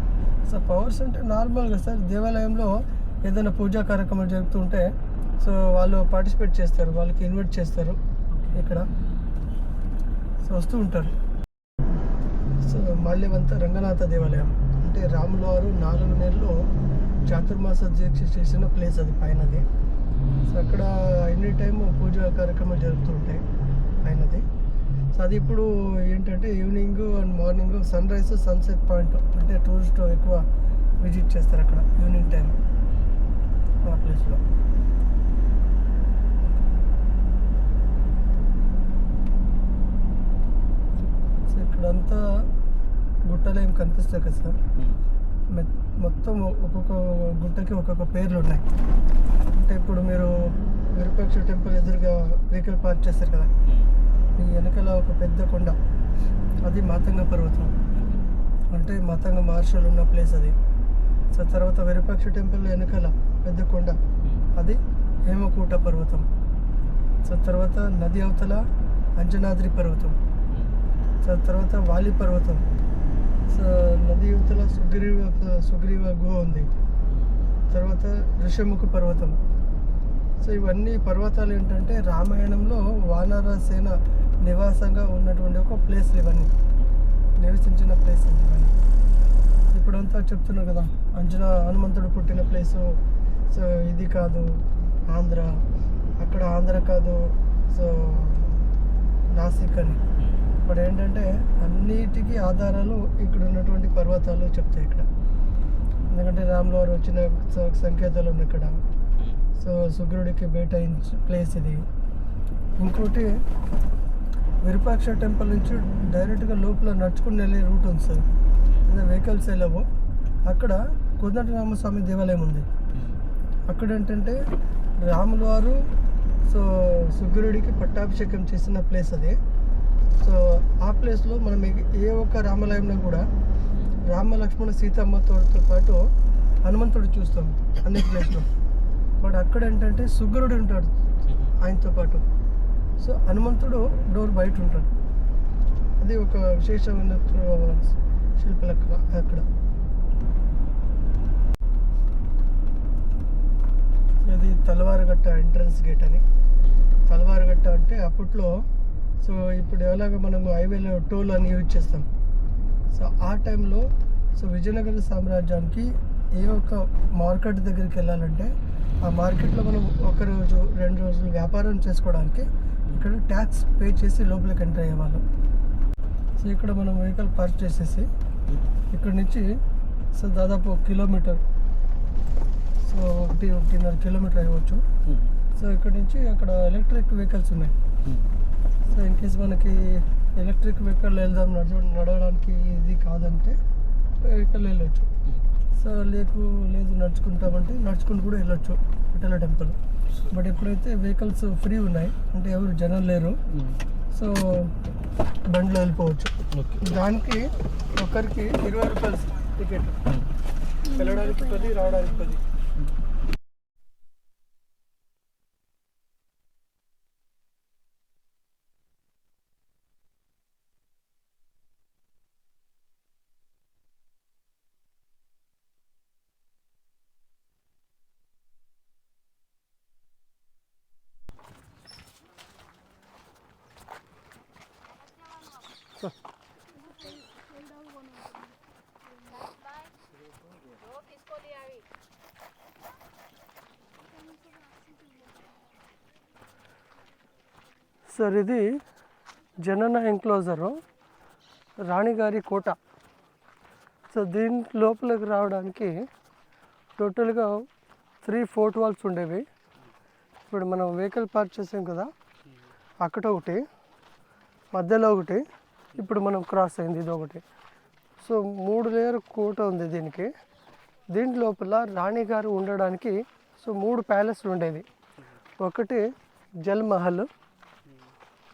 సో పవర్స్ అంటే నార్మల్గా సార్ దేవాలయంలో ఏదైనా పూజా కార్యక్రమాలు జరుగుతుంటే సో వాళ్ళు పార్టిసిపేట్ చేస్తారు, వాళ్ళకి ఇన్వైట్ చేస్తారు ఇక్కడ. సో వస్తూ ఉంటారు. సో మాల్యవంత రంగనాథ దేవాలయం అంటే రాముల వారు 4 నెలలు చాతుర్మాస దీక్ష చేసిన ప్లేస్ అది పైనది. సో అక్కడ ఎనీ టైమ్ పూజా కార్యక్రమాలు జరుగుతూ ఉంటాయి పైనది. సో అది ఇప్పుడు ఏంటంటే evening and morning sunrise sunset point అంటే టూరిస్ట్ ఎక్కువ విజిట్ చేస్తారు అక్కడ ఈవినింగ్ టైం ఆ ప్లేస్లో. సో ఇక్కడంతా గుట్టలు ఏం కనిపిస్తాయి కదా సార్, మొత్తం ఒక్కొక్క గుట్టకి ఒక్కొక్క పేర్లు ఉన్నాయి. అంటే ఇప్పుడు మీరు విరూపాక్ష టెంపుల్ ఎదురుగా వెహికల్ పార్క్ చేస్తారు కదా, ఈ వెనకాల ఒక పెద్ద కొండ అది మాతంగ పర్వతం అంటే మాతంగ మహర్షులు ఉన్న ప్లేస్ అది. సో తర్వాత విరూపాక్ష టెంపుల్ వెనకాల పెద్ద కొండ అది హేమకూట పర్వతం. సో తర్వాత నది అవతల అంజనాద్రి పర్వతం. సో తర్వాత వాలి పర్వతం. సో నది యువతల సుగ్రీవ గుహ ఉంది. తర్వాత ఋషముఖ పర్వతం. సో ఇవన్నీ పర్వతాలు ఏంటంటే రామాయణంలో వానర సేన నివాసంగా ఉన్నటువంటి ఒక ప్లేస్లు, ఇవన్నీ నివసించిన ప్లేసెస్ ఇవన్నీ. ఇప్పుడంతా చెప్తున్నారు కదా హనుమంతుడు పుట్టిన ప్లేసు. సో ఇది కాదు ఆంధ్ర, అక్కడ ఆంధ్ర కాదు సో నాసిక్ అని. ఇప్పుడు ఏంటంటే అన్నిటికీ ఆధారాలు ఇక్కడ ఉన్నటువంటి పర్వతాలు చెప్తాయి ఇక్కడ. ఎందుకంటే రాముల వారు వచ్చిన సంకేతాలు ఉన్నాయి ఇక్కడ. సో సుగ్రుడికి భేట ప్లేస్ ఇది. ఇంకోటి విరూపాక్ష టెంపుల్ నుంచి డైరెక్ట్గా లోపల నడుచుకుని వెళ్ళే రూట్ ఉంది సార్, అదే వెహికల్స్ వెళ్ళవు. అక్కడ కోదండరామస్వామి దేవాలయం ఉంది. అక్కడ ఏంటంటే రాముల వారు సో సుగ్రుడికి పట్టాభిషేకం చేసిన ప్లేస్ అది. సో ఆ ప్లేస్లో మనం ఏ ఒక్క రామాలయంలో కూడా రామ లక్ష్మణ సీతమ్మతో పాటు హనుమంతుడు చూస్తాం అన్ని ప్లేస్లో. బట్ అక్కడ ఏంటంటే సుగ్రుడు ఉంటాడు ఆయనతో పాటు. సో హనుమంతుడు డోర్ బయట ఉంటాడు. అది ఒక విశేషమైన శిల్పల అక్కడ. అది తలవారగట్ట ఎంట్రన్స్ గేట్ అని. తలవారగట్ట అంటే అప్పట్లో సో ఇప్పుడు ఎలాగ మనం హైవేలో టోల్ అని యూజ్ చేస్తాం. సో ఆ టైంలో సో విజయనగర సామ్రాజ్యానికి ఏ ఒక్క మార్కెట్ దగ్గరికి వెళ్ళాలంటే ఆ మార్కెట్లో మనం ఒక రోజు 2 రోజులు వ్యాపారం చేసుకోవడానికి ఇక్కడ ట్యాక్స్ పే చేసి లోపలికి ఎంటర్ అయ్యేవాళ్ళం. సో ఇక్కడ మనం వెహికల్ పార్క్ చేసేసి ఇక్కడ నుంచి సో దాదాపు 1 కిలోమీటర్, సో 1.5 కిలోమీటర్ అవ్వచ్చు. సో ఇక్కడ నుంచి అక్కడ ఎలక్ట్రిక్ వెహికల్స్ ఉన్నాయి. సో ఇన్ కేస్ మనకి ఎలక్ట్రిక్ వెహికల్ వెళ్దాం నడవడానికి ఇది కాదంటే వెహికల్ వెళ్ళొచ్చు. సో లేదు నడుచుకుంటామంటే నడుచుకుని కూడా వెళ్ళొచ్చు విఠల టెంపుల్. బట్ ఎప్పుడైతే వెహికల్స్ ఫ్రీ ఉన్నాయి అంటే ఎవరు జనం లేరు, సో బండిలో వెళ్ళిపోవచ్చు. దానికి ఒకరికి 20 రూపాయలు టికెట్, వెళ్ళడానికి 10, రావడానికి 10. సార్ ఇది జనన ఎంక్లోజరు, రాణిగారి కోట. సో దీని లోపలికి రావడానికి టోటల్గా 3 ఫోర్ట్ వాల్స్ ఉండేవి. ఇప్పుడు మనం వెహికల్ పార్క్ చేసాం కదా, అక్కడ ఒకటి, మధ్యలో ఒకటి, ఇప్పుడు మనం క్రాస్ అయింది ఇది ఒకటి. సో 3 లేయర్ కోట ఉంది దీనికి. దీని లోపల రాణిగారు ఉండడానికి సో 3 ప్యాలెస్లు ఉండేవి. ఒకటి జల్ మహల్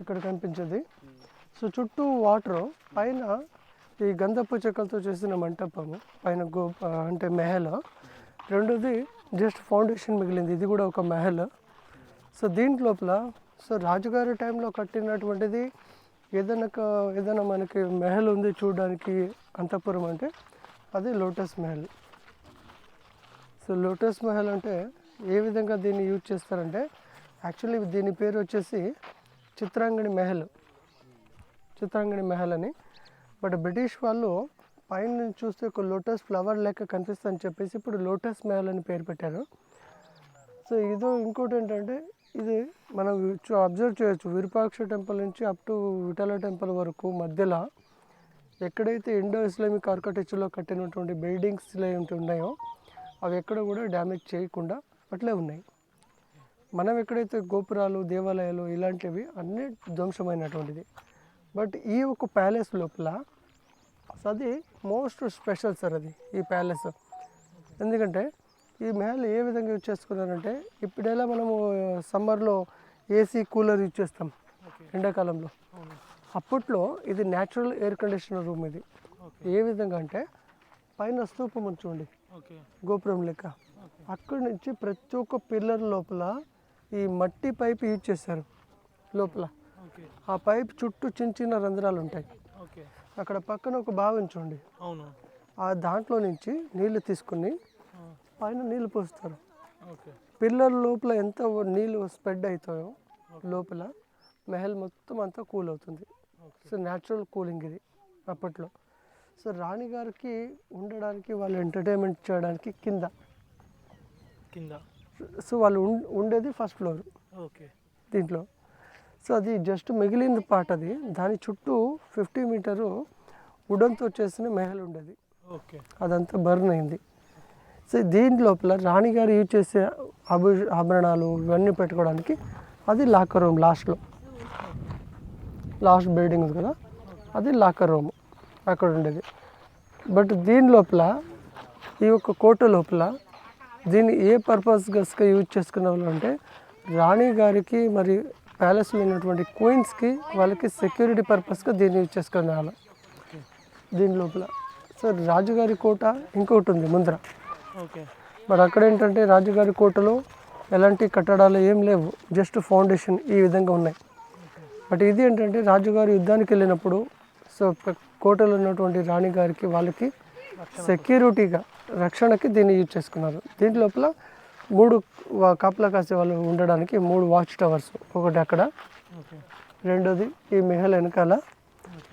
ఇక్కడ కనిపించేది. సో చుట్టూ వాటరు, పైన ఈ గంధపు చెక్కలతో చేసిన మంటపము, పైన అంటే మెహల్. రెండోది జస్ట్ ఫౌండేషన్ మిగిలింది, ఇది కూడా ఒక మెహల్. సో దీంట్ లోపల సో రాజుగారి టైంలో కట్టినటువంటిది ఏదైనా మనకి మెహల్ ఉంది చూడడానికి అంతఃపురం అంటే అది lotus mahal. So lotus mahal అంటే ఏ విధంగా దీన్ని యూజ్ చేస్తారంటే యాక్చువల్లీ దీని పేరు వచ్చేసి చిత్రాంగణి మెహల్ అని. బట్ బ్రిటిష్ వాళ్ళు పైన నుంచి చూస్తే ఒక లోటస్ ఫ్లవర్ లెక్క కనిపిస్తుందని చెప్పేసి ఇప్పుడు లోటస్ మెహల్ అని పేరు పెట్టారు. సో ఇదో ఇంకోటి ఏంటంటే ఇది మనం అబ్జర్వ్ చేయొచ్చు, విరూపాక్ష టెంపుల్ నుంచి అప్ టు విఠల టెంపుల్ వరకు మధ్యలో ఎక్కడైతే ఇండో ఇస్లామిక్ ఆర్కిటెక్చర్లో కట్టినటువంటి బిల్డింగ్స్ ఉన్నాయో అవి ఎక్కడ కూడా డ్యామేజ్ చేయకుండా అట్లే ఉన్నాయి. మనం ఎక్కడైతే గోపురాలు, దేవాలయాలు ఇలాంటివి అన్నీ ధ్వంసమైనటువంటిది. బట్ ఈ ఒక ప్యాలెస్ లోపల అది మోస్ట్ స్పెషల్ సార్ అది ఈ ప్యాలెస్. ఎందుకంటే ఈ మెహల్ ఏ విధంగా యూజ్ చేసుకున్నారంటే ఇప్పుడెలా మనము సమ్మర్లో ఏసీ కూలర్ యూజ్ చేస్తాం ఎండాకాలంలో, అప్పట్లో ఇది న్యాచురల్ ఎయిర్ కండిషనర్ రూమ్. ఇది ఏ విధంగా అంటే పైన స్తూపం ఉంచండి గోపురం లెక్క, అక్కడి నుంచి ప్రతి ఒక్క పిల్లర్ లోపల ఈ మట్టి పైప్ యూజ్ చేశారు లోపల. ఆ పైప్ చుట్టూ చిన్న రంధ్రాలు ఉంటాయి. అక్కడ పక్కన ఒక బావి ఉంచండి, ఆ దాంట్లో నుంచి నీళ్లు తీసుకుని పైన నీళ్ళు పోస్తారు. పిల్లర్ లోపల ఎంత నీళ్ళు స్ప్రెడ్ అవుతాయో లోపల మెహల్ మొత్తం అంతా కూల్ అవుతుంది. సో న్యాచురల్ కూలింగ్ ఇది అప్పట్లో. సో రాణిగారికి ఉండడానికి వాళ్ళు ఎంటర్టైన్మెంట్ చేయడానికి కింద సో వాళ్ళు ఉండేది ఫస్ట్ ఫ్లోర్ దీంట్లో. సో అది జస్ట్ మిగిలింది పార్ట్ అది. దాని చుట్టూ 50 మీటరు వుడన్తో చేసిన మెహల్ ఉండేది, అదంతా బర్న్ అయింది. సో దీని లోపల రాణిగారు యూజ్ చేసే ఆభరణాలు ఇవన్నీ పెట్టుకోవడానికి అది లాకర్ రూమ్. లాస్ట్ బిల్డింగ్ ఉంది కదా, అది లాకర్ రూమ్ అక్కడ ఉండేది. బట్ దీని లోపల ఈ యొక్క కోట లోపల దీన్ని ఏ పర్పస్గా యూజ్ చేసుకునే వాళ్ళు అంటే రాణి గారికి మరి ప్యాలెస్లో ఉన్నటువంటి క్వీన్స్కి వాళ్ళకి సెక్యూరిటీ పర్పస్గా దీన్ని యూజ్ చేసుకునే వాళ్ళు దీని లోపల. సో రాజుగారి కోట ఇంకోటి ఉంది ముందర. బట్ అక్కడ ఏంటంటే రాజుగారి కోటలో ఎలాంటి కట్టడాలు ఏం లేవు, జస్ట్ ఫౌండేషన్ ఈ విధంగా ఉన్నాయి. బట్ ఇది ఏంటంటే రాజుగారు యుద్ధానికి వెళ్ళినప్పుడు సో కోటలో ఉన్నటువంటి రాణి గారికి వాళ్ళకి సెక్యూరిటీగా రక్షణకి దీన్ని యూజ్ చేసుకున్నారు. దీంట్ లోపల 3 కాపలా కాసే వాళ్ళు ఉండడానికి 3 వాచ్ టవర్స్, ఒకటి అక్కడ, రెండోది ఈ మెహల్ వెనకాల,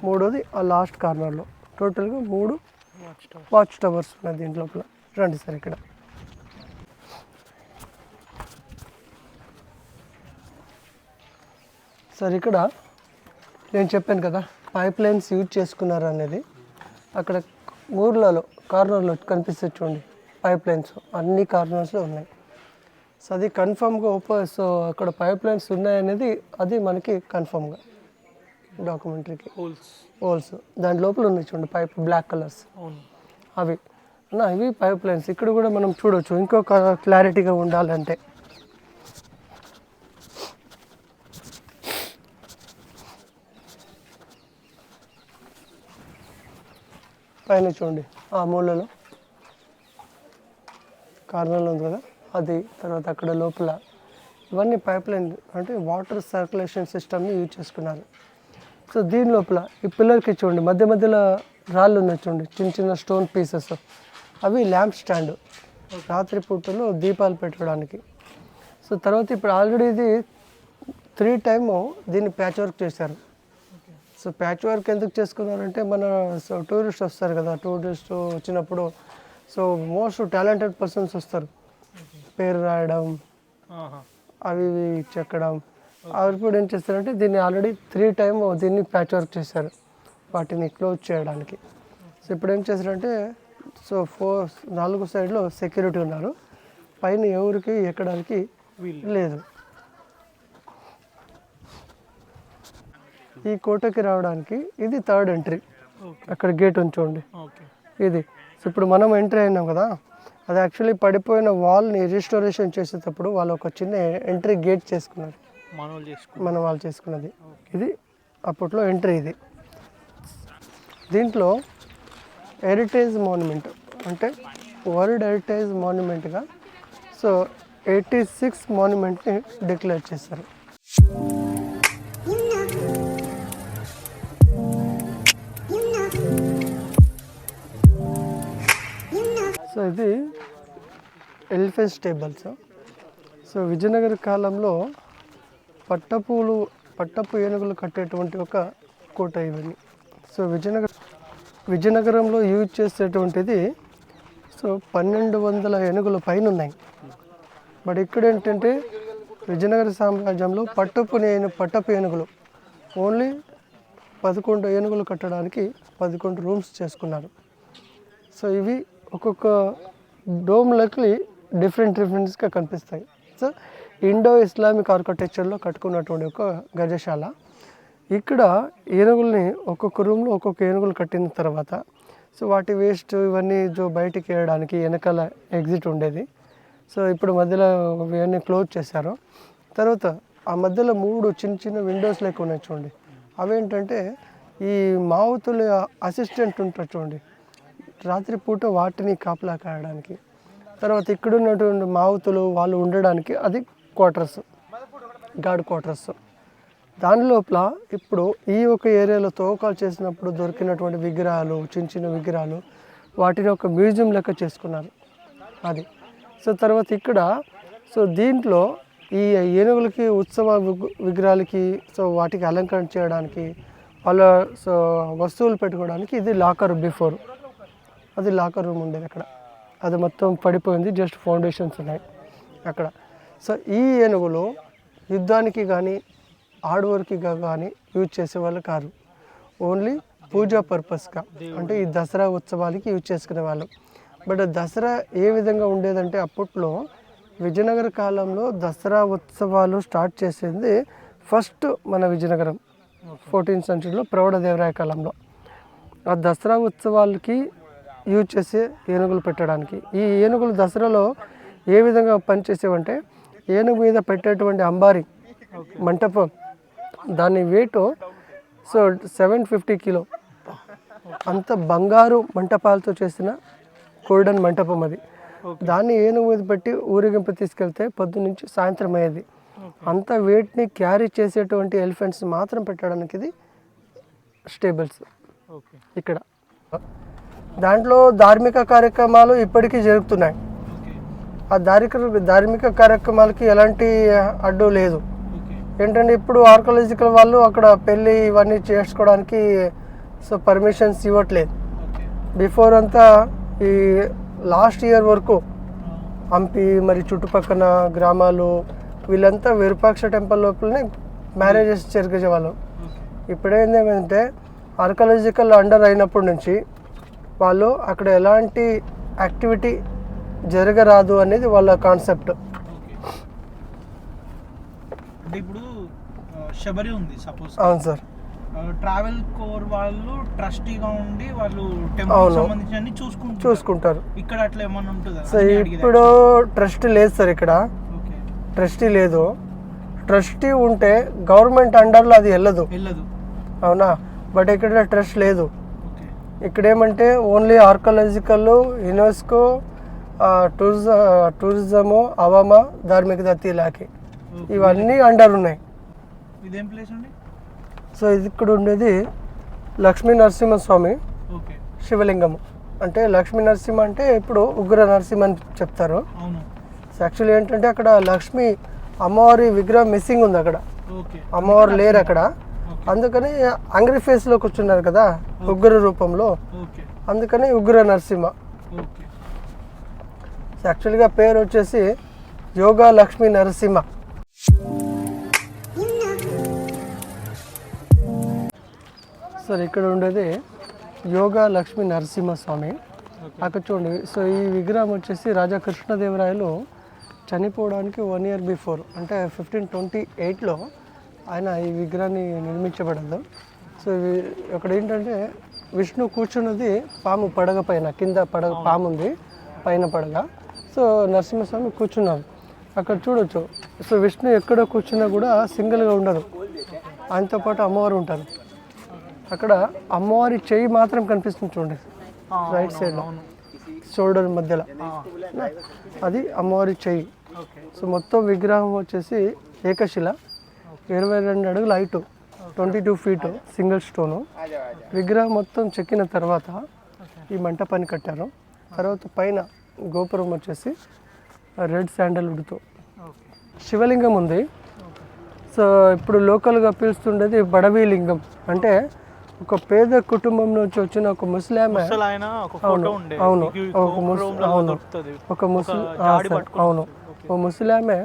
మూడోది ఆ లాస్ట్ కార్నర్లో. టోటల్గా 3 వాచ్ టవర్స్ ఉన్నాయి దీంట్ లోపల. రండి సార్ ఇక్కడ. సార్ ఇక్కడ నేను చెప్పాను కదా పైప్ లైన్స్ యూజ్ చేసుకున్నారు అనేది, అక్కడ ఊర్లలో కార్నర్లో కనిపిస్తుంది చూడండి పైప్ లైన్స్ అన్ని కార్నర్స్లో ఉన్నాయి. సో అది కన్ఫర్మ్గా సో అక్కడ పైప్ లైన్స్ ఉన్నాయనేది అది మనకి కన్ఫర్మ్గా డాక్యుమెంటరీకి హోల్స్ దాని లోపల ఉన్నాయి చూడండి పైప్ బ్లాక్ కలర్స్ అవి అన్న ఇవి పైప్ లైన్స్. ఇక్కడ కూడా మనం చూడవచ్చు ఇంకొక క్లారిటీగా ఉండాలంటే. పైన చూడండి ఆ మూలలో కార్నర్లో ఉంది కదా అది, తర్వాత అక్కడ లోపల ఇవన్నీ పైప్ లైన్ అంటే వాటర్ సర్క్యులేషన్ సిస్టమ్ని యూజ్ చేసుకున్నారు. సో దీని లోపల ఈ పిల్లర్కి చూడండి మధ్య మధ్యలో రాళ్ళు ఉన్నాయి చూడండి, చిన్న చిన్న స్టోన్ పీసెస్, అవి ల్యాంప్ స్టాండ్ రాత్రి పూటలో దీపాలు పెట్టడానికి. సో తర్వాత ఇప్పుడు ఆల్రెడీ ఇది 3 టైమ్ దీన్ని ప్యాచ్ వర్క్ చేశారు. సో ప్యాచ్ వర్క్ ఎందుకు చేసుకున్నారంటే మన టూరిస్ట్ వస్తారు కదా, టూరిస్ట్ వచ్చినప్పుడు సో మోస్ట్ టాలెంటెడ్ పర్సన్స్ వస్తారు, పేరు రాయడం అవి చెక్కడం, అవి ఇప్పుడు ఏం చేస్తారంటే దీన్ని ఆల్రెడీ 3 టైమ్ దీన్ని ప్యాచ్ వర్క్ చేశారు వాటిని క్లోజ్ చేయడానికి. సో ఇప్పుడు ఏం చేశారంటే సో 4 సైడ్లో సెక్యూరిటీ ఉన్నారు, పైన ఎవరికి ఎక్కడానికి లేదు. ఈ కోటకి రావడానికి ఇది 3rd ఎంట్రీ, అక్కడ గేట్ ఉంచండి ఇది. సో ఇప్పుడు మనం ఎంట్రీ అయినాం కదా, అది యాక్చువల్లీ పడిపోయిన వాల్ని రిస్టోరేషన్ చేసేటప్పుడు వాళ్ళు ఒక చిన్న ఎంట్రీ గేట్ చేసుకున్నారు, మన వాళ్ళు చేసుకున్నది ఇది అప్పట్లో ఎంట్రీ. ఇది దీంట్లో హెరిటేజ్ మాన్యుమెంట్ అంటే వరల్డ్ హెరిటేజ్ మాన్యుమెంట్గా సో 86 మాన్యుమెంట్ని డిక్లేర్ చేశారు. సో ఇది ఎలిఫెంట్ స్టేబుల్స్. సో విజయనగర కాలంలో పట్టపు ఏనుగులు కట్టేటువంటి ఒక కోట ఇవన్నీ. సో విజయనగరంలో యూజ్ చేసేటువంటిది సో 1200 ఏనుగుల పైన ఉన్నాయి. బట్ ఇక్కడ ఏంటంటే విజయనగర సామ్రాజ్యంలో పట్టపు ఏనుగులు ఓన్లీ 11 ఏనుగులు కట్టడానికి 11 రూమ్స్ చేసుకున్నారు. సో ఇవి ఒక్కొక్క డోమ్లకి డిఫరెంట్గా కనిపిస్తాయి. సో ఇండో ఇస్లామిక్ ఆర్కిటెక్చర్లో కట్టుకున్నటువంటి ఒక గజశాల. ఇక్కడ ఏనుగుల్ని ఒక్కొక్క రూమ్లో ఒక్కొక్క ఏనుగులు కట్టిన తర్వాత సో వాటి వేస్ట్ ఇవన్నీ బయటికి వేయడానికి వెనకాల ఎగ్జిట్ ఉండేది. సో ఇప్పుడు మధ్యలో ఇవన్నీ క్లోజ్ చేశారు. తర్వాత ఆ మధ్యలో 3 చిన్న చిన్న విండోస్ లెక్క ఉన్నాయి చూడండి, అవేంటంటే ఈ మావుతుల అసిస్టెంట్ ఉంటారు చూడండి, రాత్రిపూట వాటిని కాపలా కాయడానికి. తర్వాత ఇక్కడ ఉన్నటువంటి మావుతులు వాళ్ళు ఉండడానికి అది క్వార్టర్స్, గార్డ్ క్వార్టర్స్. దాని లోపల ఇప్పుడు ఈ ఒక ఏరియాలో తవ్వకాలు చేసినప్పుడు దొరికినటువంటి విగ్రహాలు, చిన్న చిన్న విగ్రహాలు, వాటిని ఒక మ్యూజియం లెక్క చేసుకున్నారు అది. సో తర్వాత ఇక్కడ సో దీంట్లో ఈ ఏనుగులకి ఉత్సవ విగ్రహాలకి సో వాటికి అలంకరణ చేయడానికి వాళ్ళ సో వస్తువులు పెట్టుకోవడానికి ఇది లాకర్. బిఫోర్ అది లాకర్ రూమ్ ఉండేది అక్కడ, అది మొత్తం పడిపోయింది, జస్ట్ ఫౌండేషన్స్ ఉన్నాయి అక్కడ. సో ఈ ఏనుగులు యుద్ధానికి కానీ హార్డ్ వర్క్కి కానీ యూజ్ చేసేవాళ్ళు కాదు, ఓన్లీ పూజా పర్పస్గా అంటే ఈ దసరా ఉత్సవాలకి యూజ్ చేసుకునే వాళ్ళు. బట్ దసరా ఏ విధంగా ఉండేదంటే అప్పట్లో విజయనగర కాలంలో దసరా ఉత్సవాలు స్టార్ట్ చేసింది ఫస్ట్ మన విజయనగరం 14th సెంచరీలో ప్రౌఢదేవరాయ కాలంలో. ఆ దసరా ఉత్సవాలకి యూజ్ చేసే ఏనుగులు పెట్టడానికి. ఈ ఏనుగులు దసరాలో ఏ విధంగా పనిచేసేవంటే ఏనుగు మీద పెట్టేటువంటి అంబారి మంటపం దాని వెయిట్ సో 750 కిలో, అంత బంగారు మంటపాలతో చేసిన గోల్డెన్ మంటపం అది. దాన్ని ఏనుగు మీద పెట్టి ఊరేగింపు తీసుకెళ్తే పొద్దున్నుంచి సాయంత్రం అయ్యేది. అంత వెయిట్ని క్యారీ చేసేటువంటి ఎలిఫెంట్స్ మాత్రం పెట్టడానికి ఇది స్టేబుల్స్ ఇక్కడ. దాంట్లో ధార్మిక కార్యక్రమాలు ఇప్పటికీ జరుగుతున్నాయి. ఆ ధార్మిక కార్యక్రమాలకి ఎలాంటి అడ్డు లేదు. ఏంటంటే ఇప్పుడు ఆర్కియాలజికల్ వాళ్ళు అక్కడ పెళ్ళి ఇవన్నీ చేసుకోవడానికి సో పర్మిషన్స్ ఇవ్వట్లేదు. బిఫోర్ అంతా ఈ లాస్ట్ ఇయర్ వరకు హంపి మరి చుట్టుపక్కల గ్రామాలు వీళ్ళంతా విరూపాక్ష టెంపుల్ లోపలనే మ్యారేజెస్ జరిగే వాళ్ళు. ఇప్పుడు ఏంటంటే ఆర్కలాజికల్ అండర్ అయినప్పటి నుంచి వాళ్ళు అక్కడ ఎలాంటి యాక్టివిటీ జరగరాదు అనేది వాళ్ళ కాన్సెప్ట్. అంటే ఇప్పుడు శబరి ఉంది సపోజ్. అవును సార్. ట్రావెల్ కోర్ వాళ్ళు ట్రస్టీగా ఉండి వాళ్ళు టెంపుల్ సంబంధించి చూసుకుంటారు. ఇక్కడ అట్లా ఏమన్నా ఉంటుందా? సో ఇప్పుడు ట్రస్ట్ లేదు సార్, ఇక్కడ ట్రస్టీ లేదు. ట్రస్టీ ఉంటే గవర్నమెంట్ అండర్లో అది వెళ్ళదు, అవునా? బట్ ఇక్కడ ట్రస్ట్ లేదు. ఇక్కడ ఏమంటే ఓన్లీ ఆర్కలాజికల్, యునెస్కో, టూరిజము, అవామా, ధార్మిక దత్తి ఇలాకి ఇవన్నీ అండర్ ఉన్నాయి. ఇదేం ప్లేస్ అండి? సో ఇది ఇక్కడ ఉండేది లక్ష్మీ నరసింహస్వామి శివలింగము. అంటే లక్ష్మీ నరసింహ అంటే ఇప్పుడు ఉగ్ర నరసింహ అని చెప్తారు. సో యాక్చువల్లీ ఏంటంటే అక్కడ లక్ష్మీ అమ్మవారి విగ్రహం మిస్సింగ్ ఉంది, అక్కడ అమ్మవారు లేరు అక్కడ. అందుకని అంగ్రీ ఫేస్లో కూర్చున్నారు కదా ఉగ్ర రూపంలో, అందుకని ఉగ్ర నరసింహ. సో యాక్చువల్గా పేరు వచ్చేసి యోగా లక్ష్మీ నరసింహ. సార్ ఇక్కడ ఉండేది యోగా లక్ష్మీ నరసింహస్వామి. అక్కడ చూడండి. సో ఈ విగ్రహం వచ్చేసి రాజా కృష్ణదేవరాయలు చనిపోవడానికి 1 year బిఫోర్, అంటే 1528లో ఆయన ఈ విగ్రహాన్ని నిర్మించబడదు. సో అక్కడ ఏంటంటే విష్ణు కూర్చున్నది పాము పడగ పైన, కింద పడగ పాము ఉంది, పైన పడగ. సో నరసింహస్వామి కూర్చున్నారు అక్కడ చూడొచ్చు. సో విష్ణు ఎక్కడ కూర్చున్నా కూడా సింగిల్గా ఉండదు, ఆయనతో పాటు అమ్మవారు ఉంటారు. అక్కడ అమ్మవారి చెయ్యి మాత్రం కనిపిస్తుంది చూడండి, రైట్ సైడ్లో షోల్డర్ మధ్యలో, అది అమ్మవారి చెయ్యి. సో మొత్తం విగ్రహం వచ్చేసి ఏకశిల, 22 అడుగుల హైటు, 22 feet సింగిల్ స్టోను. విగ్రహం మొత్తం చెక్కిన తర్వాత ఈ మంటపాన్ని కట్టారు. తర్వాత పైన గోపురం వచ్చేసి రెడ్ శాండల్వుడ్తో. శివలింగం ఉంది. సో ఇప్పుడు లోకల్గా పిలుస్తుండేది బడవి లింగం. అంటే ఒక పేద కుటుంబం నుంచి వచ్చిన ఒక ముస్లామే, అవును ఒక ముస్లామే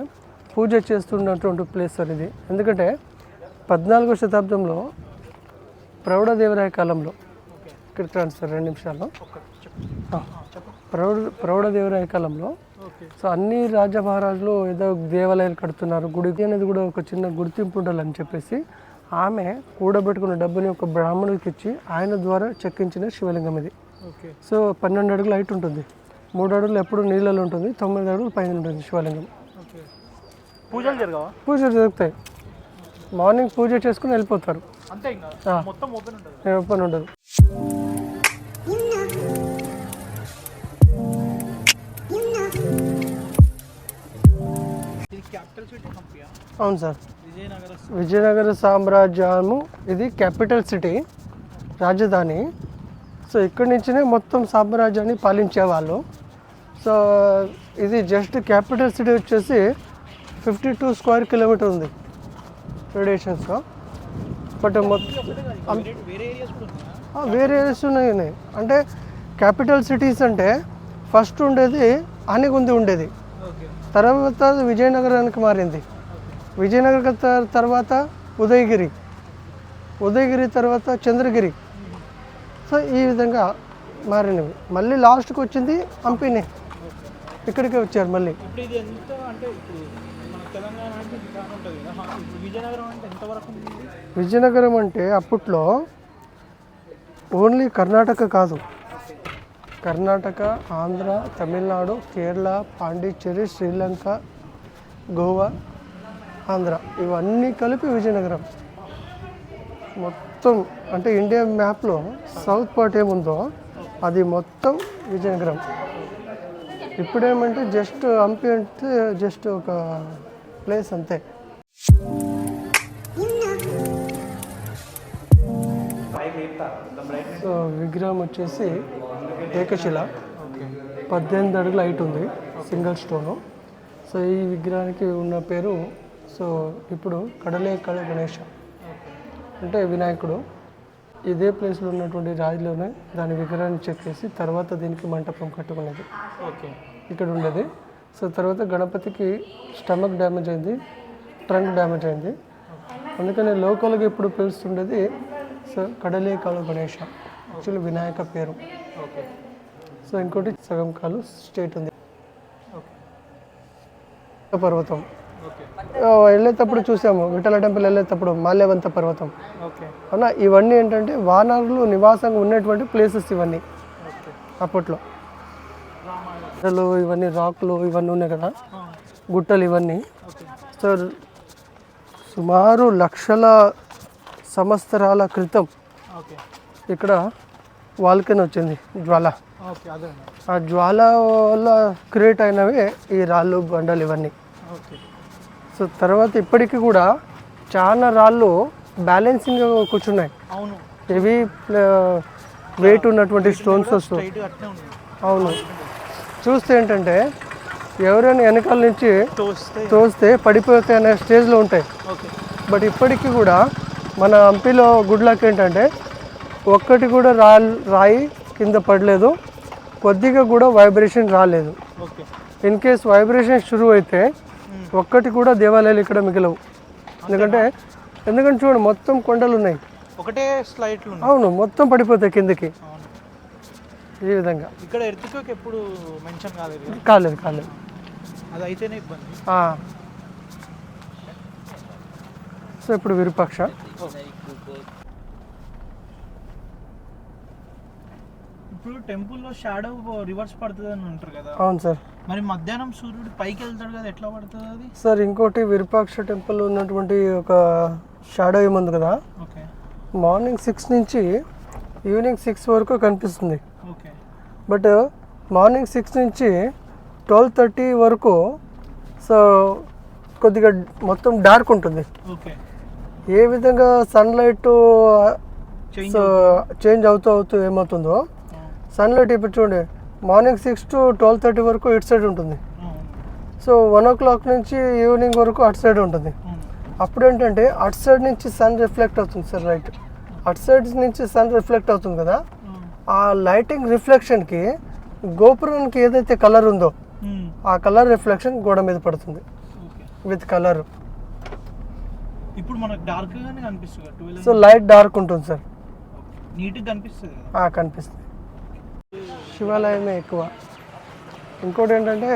పూజ చేస్తున్నటువంటి ప్లేస్ సార్ ఇది. ఎందుకంటే 14వ శతాబ్దంలో ప్రౌఢదేవరాయ కాలంలో, ఇక్కడికి రండి సార్ 2 నిమిషాల్లో. ప్రౌఢదేవరాయ కాలంలో సో అన్ని రాజ మహారాజులు ఏదో దేవాలయాలు కడుతున్నారు, గుడి అనేది కూడా ఒక చిన్న గుర్తింపు ఉండాలని చెప్పేసి ఆమె కూడబెట్టుకున్న డబ్బుని ఒక బ్రాహ్మణుడికి ఇచ్చి ఆయన ద్వారా చెక్కించిన శివలింగం ఇది. సో 12 అడుగుల హైట్ ఉంటుంది, 3 అడుగులు ఎప్పుడు నీళ్ళలో ఉంటుంది, 9 అడుగులు పైన ఉంటుంది శివలింగం. పూజలు జరుగుతాయి, మార్నింగ్ పూజ చేసుకుని వెళ్ళిపోతారు, ఓపెన్ ఉండదు. అవును సార్, విజయనగర సామ్రాజ్యము ఇది క్యాపిటల్ సిటీ, రాజధాని. సో ఇక్కడి నుంచినే మొత్తం సామ్రాజ్యాన్ని పాలించేవాళ్ళు. సో ఇది జస్ట్ క్యాపిటల్ సిటీ వచ్చేసి 52 square kilometers ఉంది రేడియేషన్స్లో. బట్ మొత్తం వేరే ఏరియాస్ ఉన్నాయి. అంటే క్యాపిటల్ సిటీస్ అంటే ఫస్ట్ ఉండేది ఆనిగుంది ఉండేది, తర్వాత విజయనగరానికి మారింది, విజయనగర తర్వాత ఉదయగిరి తర్వాత చంద్రగిరి. సో ఈ విధంగా మారినవి. మళ్ళీ లాస్ట్కి వచ్చింది హంపిని, ఇక్కడికే వచ్చారు మళ్ళీ. విజయనగరం అంటే అప్పట్లో ఓన్లీ కర్ణాటక కాదు, కర్ణాటక, ఆంధ్ర, తమిళనాడు, కేరళ, పాండిచ్చేరి, శ్రీలంక, గోవా, ఆంధ్ర ఇవన్నీ కలిపి విజయనగరం మొత్తం. అంటే ఇండియా మ్యాప్లో సౌత్ పార్ట్ ఏముందో అది మొత్తం విజయనగరం. ఇప్పుడేమంటే జస్ట్ హంపి అంటే జస్ట్ ఒక ప్లేస్ అంతే. సో విగ్రహం వచ్చేసి ఏకశిల, 18 అడుగుల హైట్ ఉంది, సింగిల్ స్టోను. సో ఈ విగ్రహానికి ఉన్న పేరు సో ఇప్పుడు కడలేకళ గణేష, అంటే వినాయకుడు. ఇదే ప్లేస్లో ఉన్నటువంటి రాజులోనే దాని విగ్రహాన్ని చెక్ చేసి తర్వాత దీనికి మంటపం కట్టుకున్నది ఇక్కడ ఉండేది. సో తర్వాత గణపతికి స్టమక్ డ్యామేజ్ అయింది, ట్రంక్ డ్యామేజ్ అయింది. అందుకని లోకల్గా ఇప్పుడు పిలుస్తుండేది సో కడలేకాలు గణేష, యాక్చువల్లీ వినాయక పేరు. ఓకే. సో ఇంకోటి సగం కాలు స్టేట్ ఉంది. పర్వతం ఓకే. వెళ్ళేటప్పుడు చూసాము, విఠల టెంపుల్ వెళ్ళేటప్పుడు మాల్యవంత పర్వతం. ఓకే. అవునా, ఇవన్నీ ఏంటంటే వానరులు నివాసంగా ఉన్నటువంటి ప్లేసెస్ ఇవన్నీ ఓకే. అప్పట్లో. గుట్టలు ఇవన్నీ రాకులు ఇవన్నీ ఉన్నాయి కదా, గుట్టలు ఇవన్నీ. ఓకే. సో సుమారు లక్షల సంవత్సరాల క్రితం ఓకే. ఇక్కడ వాల్కెన్ వచ్చింది, జ్వాల. ఓకే. అదే. ఆ జ్వాల వల్ల క్రియేట్ అయినవే ఈ రాళ్ళు బండలు ఇవన్నీ. ఓకే. సో తర్వాత ఇప్పటికీ కూడా చాలా రాళ్ళు బ్యాలెన్సింగ్ కూర్చున్నాయి. అవును. హెవీ వెయిట్ ఉన్నటువంటి స్టోన్స్ వస్తూ. స్ట్రైట్ అట్నే ఉంది. అవును, చూస్తే ఏంటంటే ఎవరైనా వెనకాల నుంచి తోస్తే తోస్తే పడిపోతే అనే స్టేజ్లో ఉంటాయి. ఓకే. బట్ ఇప్పటికీ కూడా మన హంపీలో గుడ్ లక్ ఏంటంటే ఒక్కటి కూడా రాయి కింద పడలేదు, కొద్దిగా కూడా వైబ్రేషన్ రాలేదు. ఓకే. ఇన్ కేస్ వైబ్రేషన్ షురూ అయితే ఒక్కటి కూడా దేవాలయాలు ఇక్కడ మిగలవు. ఎందుకంటే చూడండి మొత్తం కొండలు ఉన్నాయి, ఒకటే స్లైట్లు ఉన్నాయి. అవును, మొత్తం పడిపోతాయి కిందకి. అవును. ఈ విధంగా ఇక్కడ ఎర్త్క్వేక్ ఎప్పుడు మెన్షన్ కాలేదు కదా? కాలేదు. అది అయితేనే ఇబ్బంది. సో ఇప్పుడు విరూపాక్ష. ఇప్పుడు టెంపుల్లో షాడో రివర్స్ పడుతుంది అని అంటారు కదా. అవును సార్. మరి మధ్యాహ్నం సూర్యుడు పైకి వెళ్తాడు కదా, ఎట్లా పడుతుంది అది? సార్ ఇంకోటి విరూపాక్ష టెంపుల్ ఉన్నటువంటి ఒక షాడో ఏముంది కదా, ఓకే. మార్నింగ్ 6 నుంచి ఈవినింగ్ 6 వరకు కనిపిస్తుంది. ఓకే. బట్ మార్నింగ్ 6 నుంచి 12:30 వరకు సో కొద్దిగా మొత్తం డార్క్ ఉంటుంది. ఓకే. ఏ విధంగా సన్లైట్ సో చేంజ్ అవుతూ ఏమవుతుందో, సన్లైట్ ఇప్పుడు చూడండి మార్నింగ్ 6 to 12:30 వరకు ఇటు సైడ్ ఉంటుంది. సో 1 o'clock నుంచి ఈవినింగ్ వరకు అటు సైడ్ ఉంటుంది. అప్పుడు ఏంటంటే అటు సైడ్ నుంచి సన్ రిఫ్లెక్ట్ అవుతుంది సార్, రైట్ అటు సైడ్ నుంచి సన్ రిఫ్లెక్ట్ అవుతుంది కదా, ఆ లైటింగ్ రిఫ్లెక్షన్కి గోపురానికి ఏదైతే కలర్ ఉందో ఆ కలర్ రిఫ్లెక్షన్ గోడ మీద పడుతుంది విత్ కలర్. ఇప్పుడు మనకు డార్క్ గానే కనిపిస్తుంది. సో లైట్ డార్క్ ఉంటుంది సార్, నీట్గా కనిపిస్తుంది. కనిపిస్తుంది. శివాలయమే ఎక్కువ. ఇంకోటి ఏంటంటే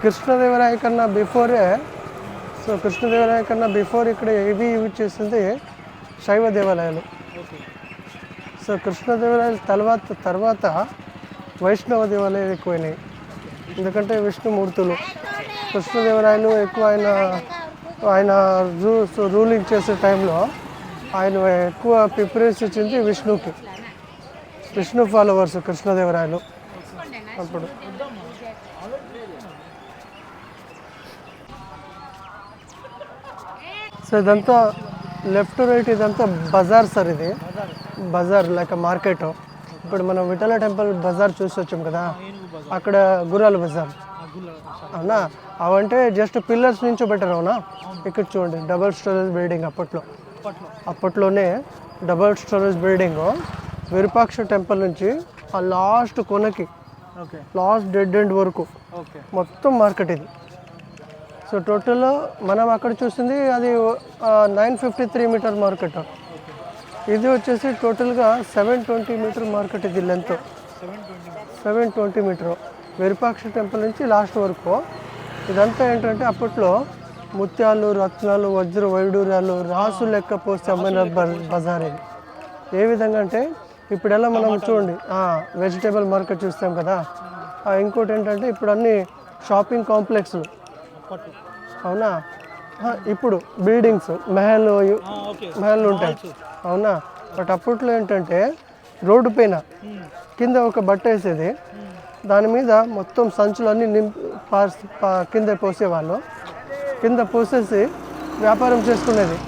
కృష్ణదేవరాయ కన్నా బిఫోర్ ఇక్కడ ఏవి యూజ్ చేసింది శైవ దేవాలయాలు. సో కృష్ణదేవరాయల తర్వాత వైష్ణవ దేవాలయాలు ఎక్కువైనాయి. ఎందుకంటే విష్ణుమూర్తులు, కృష్ణదేవరాయలు ఎక్కువ ఆయన రూలింగ్ చేసే టైంలో ఆయన ఎక్కువ ప్రిఫరెన్స్ ఇచ్చింది విష్ణుకి. విష్ణు ఫాలోవర్స్ కృష్ణదేవరాయలు అప్పుడు. సో ఇదంతా లెఫ్ట్ రైట్ ఇదంతా బజార్ సార్, ఇది బజార్ లైక్ మార్కెట్. ఇప్పుడు మనం విఠల టెంపుల్ బజార్ చూసి వచ్చాం కదా, అక్కడ గుర్రాల బజార్ అవునా, అవంటే జస్ట్ పిల్లర్స్ నుంచి బెటర్. అవునా, ఇక్కడ చూడండి డబల్ స్టోరేజ్ బిల్డింగ్ అప్పట్లోనే double storage building Virupaksha temple నుంచి ఆ లాస్ట్ కొనకి లాస్ట్ డెడ్ ఎండ్ వరకు మొత్తం మార్కెట్ ఇది. సో టోటల్ మనం అక్కడ చూసింది అది 953 మీటర్ మార్కెట్. ఇది వచ్చేసి టోటల్గా 720 మీటర్ మార్కెట్. ఇది లెంత్ 720 మీటర్ విరూపాక్ష టెంపుల్ నుంచి లాస్ట్ వరకు. ఇదంతా ఏంటంటే అప్పట్లో ముత్యాలు, రత్నాలు, వజ్ర వైడూర్యాలు రాసు లెక్క పోస్తే అమ్మిన బజార్ ఇది. ఏ విధంగా అంటే ఇప్పుడు ఎలా మనం చూడండి వెజిటేబుల్ మార్కెట్ చూస్తాం కదా, ఇంకోటి ఏంటంటే ఇప్పుడు అన్ని షాపింగ్ కాంప్లెక్స్లు అవునా, ఇప్పుడు బిల్డింగ్స్ మహల్ ఉంటాయి అవునా. బట్ అప్పట్లో ఏంటంటే రోడ్డు పైన కింద ఒక బట్ట వేసేది, దాని మీద మొత్తం సంచులు అన్నీ కింద పోసేవాళ్ళు. కింద పోసేసి వ్యాపారం చేసుకునేది.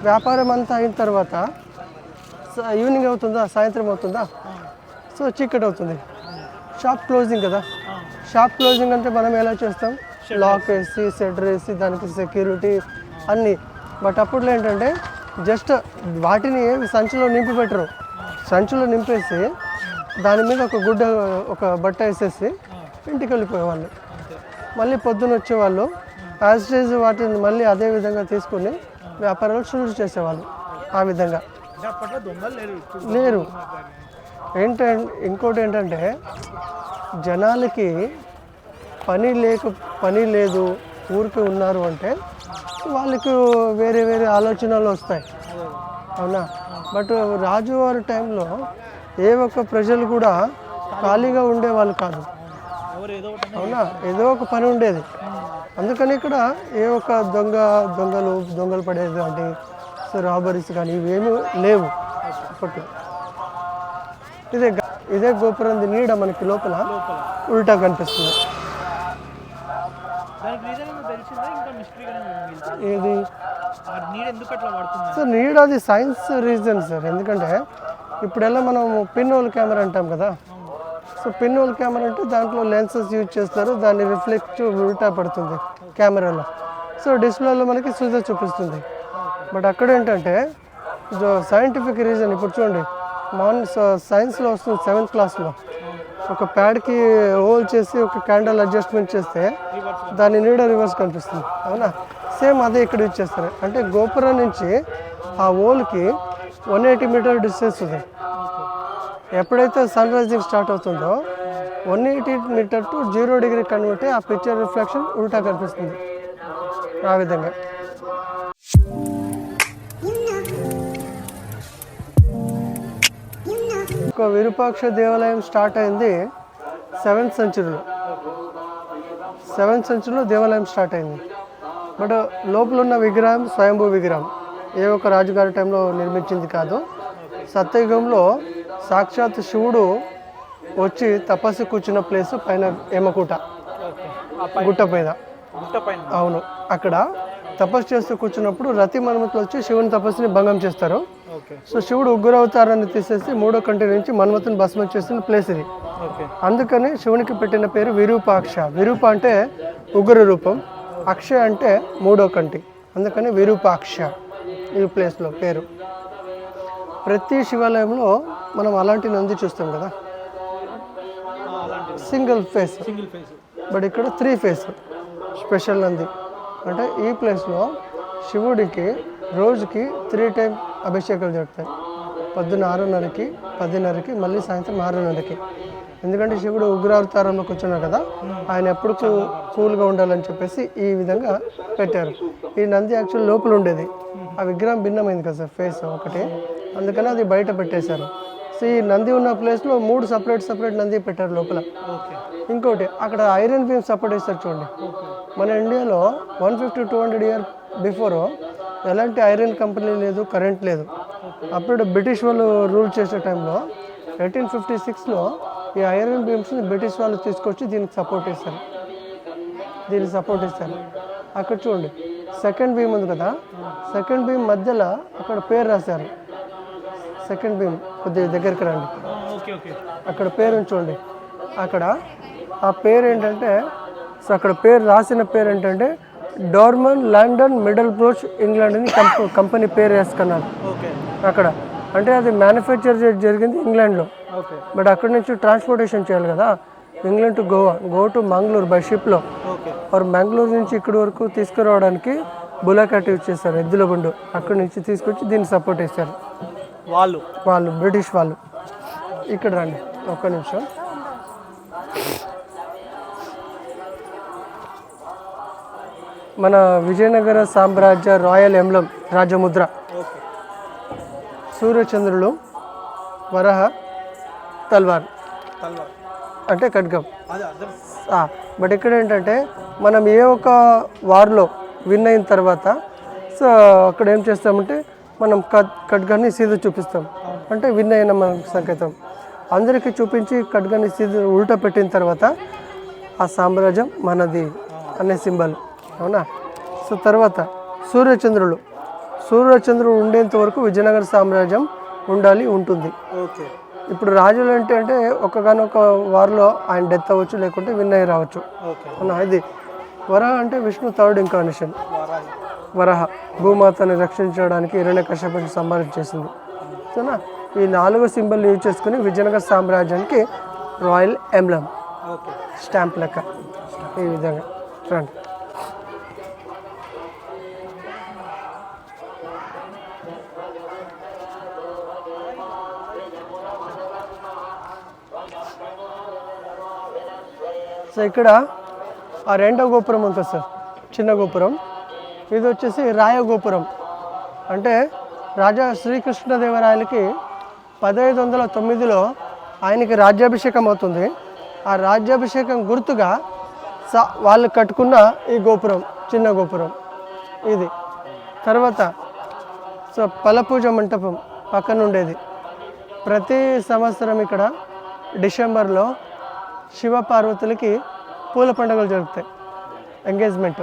వ్యాపారం అంతా అయిన తర్వాత ఈవినింగ్ అవుతుందా, సాయంత్రం అవుతుందా, సో చీకటి అవుతుంది, షాప్ క్లోజింగ్ కదా. షాప్ క్లోజింగ్ అంటే మనం ఎలా చేస్తాం, లాక్ వేసి షట్టర్ వేసి దానికి సెక్యూరిటీ అన్నీ. బట్ అప్పట్లో ఏంటంటే జస్ట్ వాటిని సంచిలో నింపి పెట్టరు, సంచిలో నింపేసి దాని మీద ఒక బట్ట వేసేసి ఇంటికి వెళ్ళిపోయేవాళ్ళు. మళ్ళీ పొద్దున వచ్చేవాళ్ళు యాజ్ ఇట్ ఈజ్ వాటిని మళ్ళీ అదే విధంగా తీసుకొని వ్యాపారాలు షూట్ చేసేవాళ్ళు ఆ విధంగా. అంటే అప్పట్లో దొంగలు లేరు. లేరు. ఇంకోటి ఏంటంటే జనాలకి పని లేదు, ఊరికి ఉన్నారు అంటే వాళ్ళకి వేరే వేరే ఆలోచనలు వస్తాయి, అవునా. బట్ రాజువారి టైంలో ఏ ఒక్క ప్రజలు కూడా ఖాళీగా ఉండేవాళ్ళు కాదు, అవునా. ఏదో ఒక పని ఉండేది. అందుకని ఇక్కడ ఏ ఒక్క దొంగలు పడేది అంటే రాబరీస్ కానీ ఇవేమీ లేవు అప్పట్లో. ఇదే గోపురం నీడ మనకి లోపల ఉల్టా కనిపిస్తుంది. ఏది సార్ నీడ? అది సైన్స్ రీజన్ సార్. ఎందుకంటే ఇప్పుడెలా మనం పిన్ హోల్ కెమెరా అంటాం కదా. సో పిన్ హోల్ కెమెరా అంటే దాంట్లో లెన్సెస్ యూజ్ చేస్తారు, దాన్ని రిఫ్లెక్ట్ ఉల్టా పడుతుంది కెమెరాలో. సో డిస్ప్లేలో మనకి సూజ చూపిస్తుంది. బట్ అక్కడ ఏంటంటే సైంటిఫిక్ రీజన్. ఇప్పుడు చూడండి, సైన్స్లో వస్తుంది 7th క్లాస్లో, ఒక ప్యాడ్కి హోల్ చేసి ఒక క్యాండిల్ అడ్జస్ట్మెంట్ చేస్తే దాని నీడ రివర్స్ కనిపిస్తుంది, అవునా. సేమ్ అదే ఇక్కడ యూజ్ చేస్తారు. అంటే గోపురం నుంచి ఆ హోల్కి 180 మీటర్ డిస్టెన్స్ ఉంది. ఎప్పుడైతే సన్ రైజింగ్ స్టార్ట్ అవుతుందో 180 మీటర్ టు 0 డిగ్రీ కన్వర్ట్ ఆ పిక్చర్ రిఫ్లెక్షన్ ఉల్టా కనిపిస్తుంది ఆ విధంగా. ఒక విరూపాక్ష దేవాలయం స్టార్ట్ అయింది 7th సెంచరీలో. 7th సెంచరీలో దేవాలయం స్టార్ట్ అయింది. బట్ లోపల ఉన్న విగ్రహం స్వయంభూ విగ్రహం, ఏ ఒక్క రాజుగారి టైంలో నిర్మించింది కాదు. సత్యయుగంలో సాక్షాత్ శివుడు వచ్చి తపస్సు కూర్చున్న ప్లేస్ పైన యమకూట గుట్ట పైన, అవును. అక్కడ తపస్సు చేస్తూ కూర్చున్నప్పుడు రతి మన్మథులు వచ్చి శివుని తపస్సుని భంగం చేస్తారు. సో శివుడు ఉగ్ర అవతారాన్ని తీసేసి 3వ కంటి నుంచి మన్మథుని భస్మం చేసిన ప్లేస్ ఇది. అందుకని శివునికి పెట్టిన పేరు విరూపాక్ష. విరూప అంటే ఉగ్ర రూపం, అక్ష అంటే 3వ కంటి, అందుకని విరూపాక్ష ఈ ప్లేస్లో పేరు. ప్రతి శివాలయంలో మనం అలాంటి నంది చూస్తాం కదా, సింగిల్ ఫేస్. బట్ ఇక్కడ 3 ఫేస్ స్పెషల్ నంది. అంటే ఈ ప్లేస్లో శివుడికి రోజుకి 3 టైం అభిషేకాలు జరుగుతాయి. పొద్దున్న 6:30కి, 10:30కి, మళ్ళీ సాయంత్రం 6:30కి. ఎందుకంటే శివుడు ఉగ్రావతారంలో కూర్చున్నాడు కదా, ఆయన ఎప్పుడు కూల్గా ఉండాలని చెప్పేసి ఈ విధంగా పెట్టారు. ఈ నంది యాక్చువల్ లోపల ఉండేది, ఆ విగ్రహం భిన్నమైంది కదా సార్, ఫేస్ ఒకటి, అందుకని అది బయట పెట్టేశారు. సో ఈ నంది ఉన్న ప్లేస్లో 3 సపరేట్ నంది పెట్టారు లోపల. ఇంకోటి అక్కడ ఐరన్ బీమ్ సపోర్ట్ చేస్తారు చూడండి. మన ఇండియాలో 150-200 ఇయర్ బిఫోర్ ఎలాంటి ఐరన్ కంపెనీ లేదు, కరెంట్ లేదు. అప్పుడు బ్రిటిష్ వాళ్ళు రూల్ చేసే టైంలో 1856లో ఈ ఐరన్ బీమ్స్ని బ్రిటిష్ వాళ్ళు తీసుకొచ్చి దీనికి సపోర్ట్ ఇస్తారు. అక్కడ చూడండి సెకండ్ బీమ్ ఉంది కదా, సెకండ్ బీమ్ మధ్యలో అక్కడ పేరు రాశారు. సెకండ్ బీమ్ కొద్దిగా దగ్గరికి రండి, అక్కడ పేరు చూడండి. అక్కడ ఆ పేరు ఏంటంటే, సో అక్కడ పేరు రాసిన పేరు ఏంటంటే డోర్మన్ లండన్ మిడిల్ బ్రోచ్ ఇంగ్లాండ్ అని కంపెనీ పేరు వేసుకున్నారు అక్కడ. అంటే అది మ్యానుఫ్యాక్చర్ జరిగింది ఇంగ్లాండ్లో. బట్ అక్కడ నుంచి ట్రాన్స్పోర్టేషన్ చేయాలి కదా, England to Goa to Mangaluru by షిప్లో. వారు మంగళూరు నుంచి ఇక్కడి వరకు తీసుకురావడానికి బులాకాట్ యూజ్ చేస్తారు, ఎద్దుల బండు. అక్కడి నుంచి తీసుకొచ్చి దీన్ని సపోర్ట్ చేస్తారు వాళ్ళు బ్రిటిష్ వాళ్ళు. ఇక్కడ రండి ఒక్క నిమిషం. మన విజయనగర సామ్రాజ్య రాయల్ ఎంబ్లం రాజముద్ర, సూర్యచంద్రులు, వరహ, తల్వార్ అంటే ఖడ్గం. బట్ ఇక్కడ ఏంటంటే మనం ఏ ఒక వార్లో విన్ అయిన తర్వాత సో అక్కడ ఏం చేస్తామంటే మనం ఖడ్గాన్ని సీదా చూపిస్తాం, అంటే విన్ అయిన మన సంకేతం. అందరికీ చూపించి ఖడ్గాన్ని సీదా ఉల్టా పెట్టిన తర్వాత ఆ సామ్రాజ్యం మనది అనే సింబల్, అవునా. సో తర్వాత సూర్యచంద్రుడు ఉండేంత వరకు విజయనగర సామ్రాజ్యం ఉంటుంది. ఇప్పుడు రాజులు అంటే ఒకగానొక వారిలో ఆయన డెత్ అవ్వచ్చు, లేకుంటే విన్ అయ్యి రావచ్చు, అవునా. ఇది వరహ అంటే విష్ణు థర్డ్ ఇన్కార్నేషన్. వరహ భూమాతని రక్షించడానికి హిరణ్యకశ్యపుని సంహారం చేసింది, అవునా. ఈ 4 సింబల్ యూజ్ చేసుకుని విజయనగర సామ్రాజ్యానికి రాయల్ ఎంబ్లమ్ స్టాంప్ లెక్క ఈ విధంగా రండి. సో ఇక్కడ ఆ రెండో గోపురం ఉంటుంది సార్, చిన్న గోపురం. ఇది వచ్చేసి రాయ గోపురం. అంటే రాజా శ్రీకృష్ణదేవరాయలకి 1509లో ఆయనకి రాజ్యాభిషేకం అవుతుంది. ఆ రాజ్యాభిషేకం గుర్తుగా వాళ్ళు కట్టుకున్న ఈ గోపురం, చిన్న గోపురం ఇది. తర్వాత సో పలపూజ మంటపం పక్కన ఉండేది. ప్రతి సంవత్సరం ఇక్కడ డిసెంబర్లో శివపార్వతులకి పూల పండుగలు జరుగుతాయి, ఎంగేజ్మెంట్.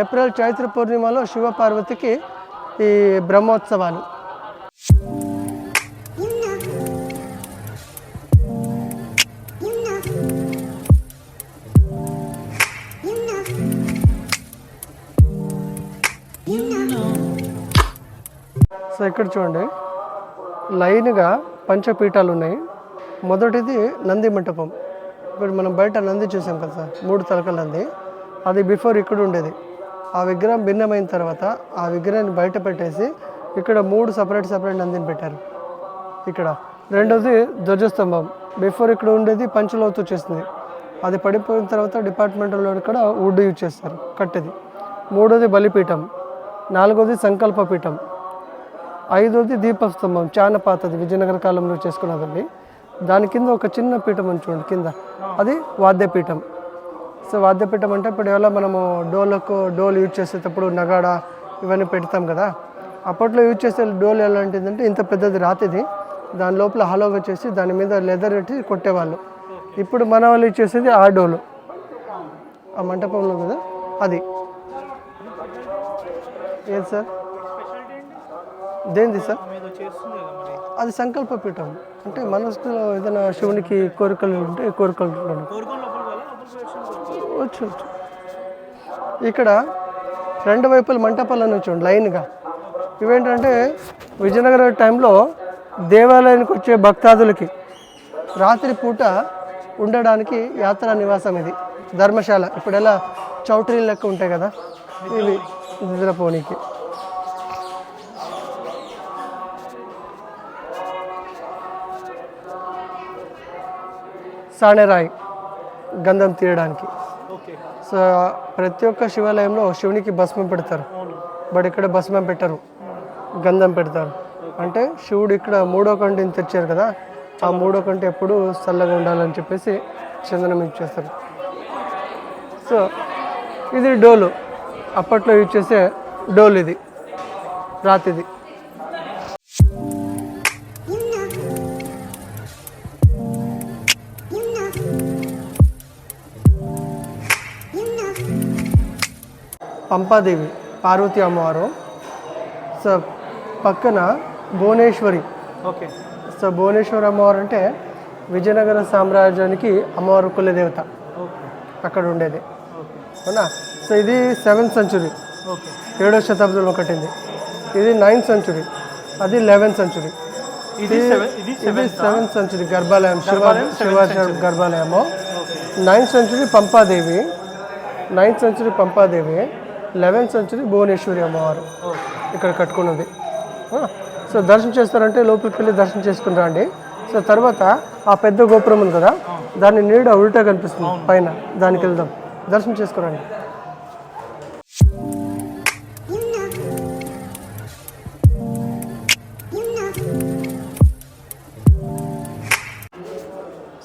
ఏప్రిల్ చైత్ర పూర్ణిమలో శివపార్వతికి ఈ బ్రహ్మోత్సవాలు. సో ఇక్కడ చూడండి లైన్గా పంచపీఠాలు ఉన్నాయి. మొదటిది నంది మంటపం. ఇప్పుడు మనం బయట నంది చూసాం కదా సార్, 3 తలకల నంది. అది బిఫోర్ ఇక్కడ ఉండేది. ఆ విగ్రహం భిన్నమైన తర్వాత ఆ విగ్రహాన్ని బయట పెట్టేసి ఇక్కడ 3 సపరేట్ నందిని పెట్టారు ఇక్కడ. రెండోది ధ్వజస్తంభం. బిఫోర్ ఇక్కడ ఉండేది పంచలోహంతో చేసింది. అది పడిపోయిన తర్వాత డిపార్ట్మెంట్లో ఇక్కడ వుడ్ యూజ్ చేస్తారు కట్టేది. మూడోది బలిపీఠం. నాలుగోది సంకల్ప పీఠం. ఐదోది దీపస్తంభం, చాలా పాతది, విజయనగర కాలంలో చేసుకున్నదండి. దాని కింద ఒక చిన్న పీఠం అని చూడండి కింద, అది వాద్యపీఠం. సో వాద్యపీఠం అంటే ఇప్పుడు ఎలా మనము డోల్ యూజ్ చేసేటప్పుడు నగాడ ఇవన్నీ పెడతాం కదా, అప్పట్లో యూజ్ చేసే డోల్ ఎలాంటిదంటే ఇంత పెద్దది రాతిది, దాని లోపల హలోగా చేసి దాని మీద లెదర్ పెట్టి కొట్టేవాళ్ళు. ఇప్పుడు మన వాళ్ళు యూజ్ చేసేది ఆ డోలు, ఆ మంటపంలో కదా అది. ఏది సార్ దేనిది సార్? అది సంకల్ప పీఠం. అంటే మనసులో ఏదైనా శివునికి కోరికలు ఉంటే కోరికలు వచ్చు. ఇక్కడ రెండు వైపుల మంటపాలను చూడండి లైన్గా. ఇవేంటంటే విజయనగర టైంలో దేవాలయానికి వచ్చే భక్తాదులకి రాత్రి పూట ఉండడానికి యాత్రా నివాసం. ఇది ధర్మశాల. ఇప్పుడు ఎలా చౌటరీలు లెక్క ఉంటాయి కదా, ఇవి నిద్రపోనీకి. సాణెరాయి గంధం తీయడానికి. సో ప్రతి ఒక్క శివాలయంలో శివునికి భస్మం పెడతారు, బట్ ఇక్కడ భస్మం పెట్టరు, గంధం పెడతారు. అంటే శివుడు ఇక్కడ 3వ కంటిని తెచ్చారు కదా, ఆ 3వ కంటి ఎప్పుడు చల్లగా ఉండాలని చెప్పేసి చందనం యూజ్ చేస్తారు. సో ఇది డోలు, అప్పట్లో యూజ్ చేసే డోల్, ఇది రాతిది. పంపాదేవి పార్వతీ అమ్మవారు. సో పక్కన భువనేశ్వరి. ఓకే. సో భువనేశ్వరి అమ్మవారు అంటే విజయనగర సామ్రాజ్యానికి అమ్మవారు కులదేవత, అక్కడ ఉండేది అవునా. సో ఇది 7th century, 7వ శతాబ్దంలో కట్టింది. ఇది 9th century, అది 11th century. ఇది 7th century గర్భాలయం, Shivaji గర్భాలయము. 9th century పంపాదేవి, 9th century పంపాదేవి, 11th century Bhuvaneswari అమ్మవారు ఇక్కడ కట్టుకున్నది. సో దర్శనం చేస్తారంటే లోపలికి వెళ్ళి దర్శనం చేసుకుని రండి. సో తర్వాత ఆ పెద్ద గోపురం ఉంది కదా, దాన్ని నీడ ఉల్టా కనిపిస్తుంది పైన, దానికి వెళ్దాం, దర్శనం చేసుకురండి.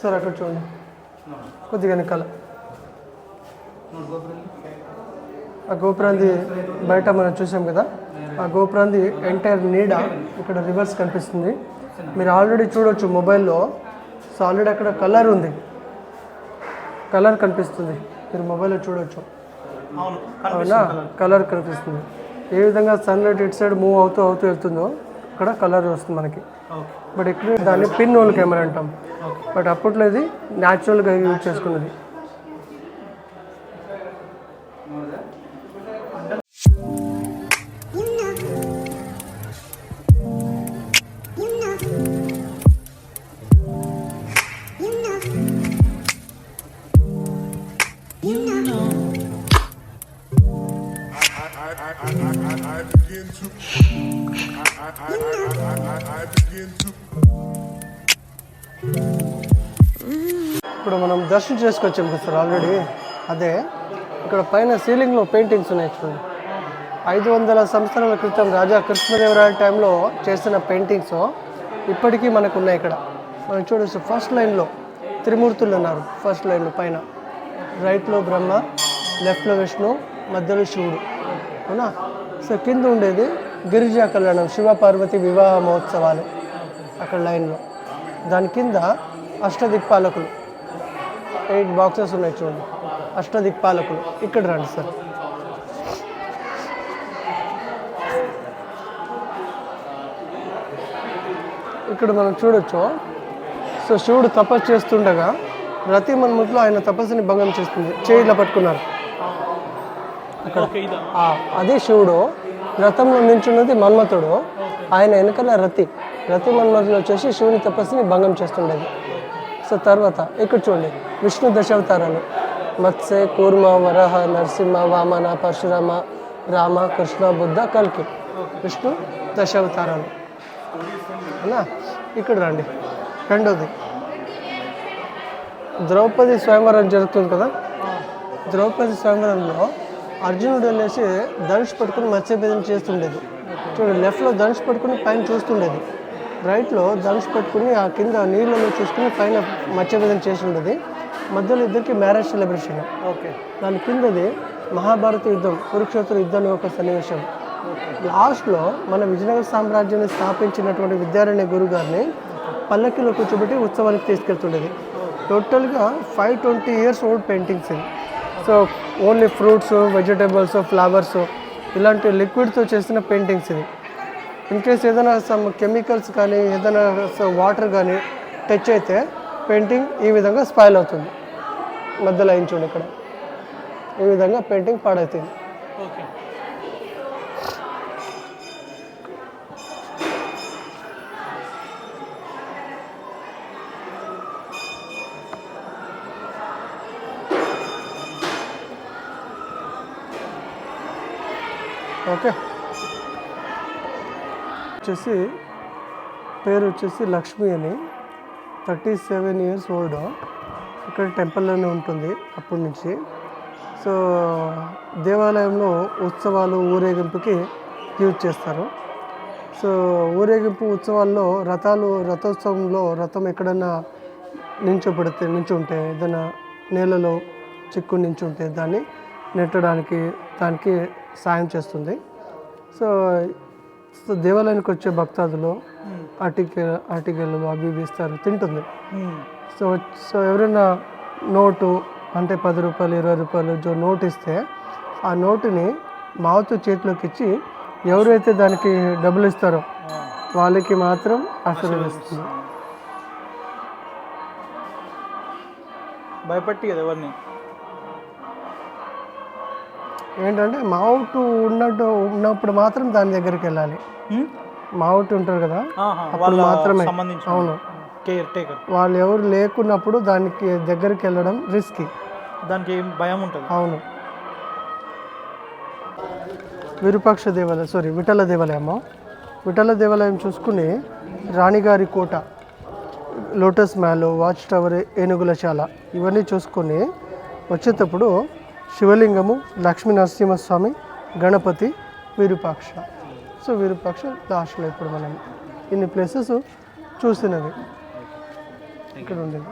సార్ అక్కడ చూడండి కొద్దిగా వెనకాల ఆ గోపురాన్ని బయట మనం చూసాం కదా, ఆ గోపురాన్ని ఎంటైర్ నీడ ఇక్కడ రివర్స్ కనిపిస్తుంది. మీరు ఆల్రెడీ చూడవచ్చు మొబైల్లో. సో ఆల్రెడీ అక్కడ కలర్ ఉంది, కలర్ కనిపిస్తుంది, మీరు మొబైల్లో చూడవచ్చు అవునా, కలర్ కనిపిస్తుంది. ఏ విధంగా సన్లైట్ ఇటు సైడ్ మూవ్ అవుతూ వెళ్తుందో అక్కడ కలర్ వస్తుంది మనకి. బట్ ఇక్కడ దాన్ని పిన్ హోల్ కెమెరా అంటాం, బట్ అప్పట్లో ఇది న్యాచురల్గా యూజ్ చేసుకున్నది. ఇప్పుడు మనం దర్శనం చేసుకొచ్చాం కదా సార్ ఆల్రెడీ. అదే ఇక్కడ పైన సీలింగ్లో పెయింటింగ్స్ ఉన్నాయి చూడండి. 500 సంవత్సరాల క్రితం రాజా కృష్ణదేవరాయల టైంలో చేసిన పెయింటింగ్స్ ఇప్పటికీ మనకు ఉన్నాయి ఇక్కడ. మనం చూడొచ్చు ఫస్ట్ లైన్లో త్రిమూర్తులు ఉన్నారు. ఫస్ట్ లైన్లో పైన రైట్లో బ్రహ్మ, లెఫ్ట్లో విష్ణు, మధ్యలో శివుడు, అవునా. సో కింద ఉండేది గిరిజా కళ్యాణం, శివపార్వతి వివాహ మహోత్సవాలు అక్కడ లైన్లో. దాని కింద అష్టదిక్పాలకులు 8 బాక్సెస్ ఉన్నాయి చూడండి. అష్టదిక్పాలకులు ఇక్కడ రండి సార్. ఇక్కడ మనం చూడొచ్చు. సో శివుడు తపస్సు చేస్తుండగా రతి మన్ముట్లో ఆయన తపస్సుని భంగం చేస్తుంది. చేయిలా పట్టుకున్నారు అక్కడ. అదే శివుడు. రథంలో నించున్నది మన్మథుడు. ఆయన వెనకాల రతి మన్మథులు వచ్చేసి శివుని తపస్సుని భంగం చేస్తుండేది. సో తర్వాత ఇక్కడ చూడండి విష్ణు దశావతారాలు. మత్స్య, కూర్మ, వరహ, నరసింహ, వామన, పరశురామ, రామ, కృష్ణ, బుద్ధ, కల్కి. విష్ణు దశావతారాలు, అవునా. ఇక్కడ రండి. రెండోది ద్రౌపది స్వయంవరం జరుగుతుంది కదా. ద్రౌపది స్వయంవరంలో అర్జునుడు వెళ్ళేసి ధనుష్ పట్టుకుని మత్స్యభేదం చేస్తుండేది. చూడండి లెఫ్ట్లో ధనుష్ పట్టుకుని పైన చూస్తుండేది, రైట్లో ధనుష్ పట్టుకుని ఆ కింద నీళ్ళలో చూసుకుని పైన మత్స్యభేదం చేసి ఉండేది. మధ్యలో ఇద్దరికి మ్యారేజ్ సెలబ్రేషన్. ఓకే. దాని కిందది మహాభారత యుద్ధం, కురుక్షేత్ర యుద్ధం ఒక సన్నివేశం. లాస్ట్లో మన విజయనగర సామ్రాజ్యాన్ని స్థాపించినటువంటి విద్యారణ్య గురువు గారిని పల్లకిలో కూర్చోబెట్టి ఉత్సవానికి తీసుకెళ్తుండేది. టోటల్గా 520 years ఓల్డ్ పెయింటింగ్స్ ఇవి. So only fruits, vegetables, flowers ఇలాంటి లిక్విడ్తో చేసిన పెయింటింగ్స్ ఇది. ఇన్ కేస్ ఏదైనా సమ్ కెమికల్స్ కానీ ఏదైనా వాటర్ కానీ టచ్ అయితే పెయింటింగ్ ఈ విధంగా స్పాయిల్ అవుతుంది. మధ్యలో లైన్ చూడండి ఇక్కడ ఈ విధంగా పెయింటింగ్ పాడవుతుంది. ఓకే. ఓకే. వచ్చేసి పేరు వచ్చేసి లక్ష్మి అని, 37 years ఓల్డ్. ఇక్కడ టెంపుల్లోనే ఉంటుంది అప్పటి నుంచి. సో దేవాలయంలో ఉత్సవాలు, ఊరేగింపుకి యూజ్ చేస్తారు. సో ఊరేగింపు ఉత్సవాల్లో రథోత్సవంలో రథం ఎక్కడన్నా నించుంటే ఏదైనా నేలలో చిక్కు నించుంటే దాన్ని నెట్టడానికి దానికి సాయం చేస్తుంది. సో దేవాలయానికి వచ్చే భక్తాదులు అటికెలు అవి ఇస్తారు, తింటుంది. సో ఎవరైనా నోటు అంటే 10 రూపాయలు 20 రూపాయలు నోటు ఇస్తే ఆ నోటుని మావుతూ చేతిలోకి ఇచ్చి ఎవరైతే దానికి డబ్బులు ఇస్తారో వాళ్ళకి మాత్రం ఆశీర్వదిస్తుంది. భయపట్టి కదా ఎవరిని. ఏంటంటే మావుటు ఉన్నప్పుడు మాత్రం దాని దగ్గరికి వెళ్ళాలి. మావుటు ఉంటారు కదా అప్పుడు మాత్రమే. అవును, కేర్ టేకర్. వాళ్ళు ఎవరు లేకున్నప్పుడు దానికి దగ్గరికి వెళ్ళడం రిస్కీ. దానికి భయం ఉంటుంది. అవును. విరూపాక్ష దేవాలయం విఠల దేవాలయము. విఠల దేవాలయం చూసుకుని రాణిగారి కోట, లోటస్ మ్యాల్, వాచ్ టవర్, ఏనుగులశాల ఇవన్నీ చూసుకొని వచ్చేటప్పుడు శివలింగము, లక్ష్మీ నరసింహస్వామి, గణపతి, విరూపాక్ష. సో విరూపాక్ష లాస్ట్లో ఇప్పుడు మనం ఇన్ని ప్లేసెస్ చూసినవి ఇక్కడ ఉండేది.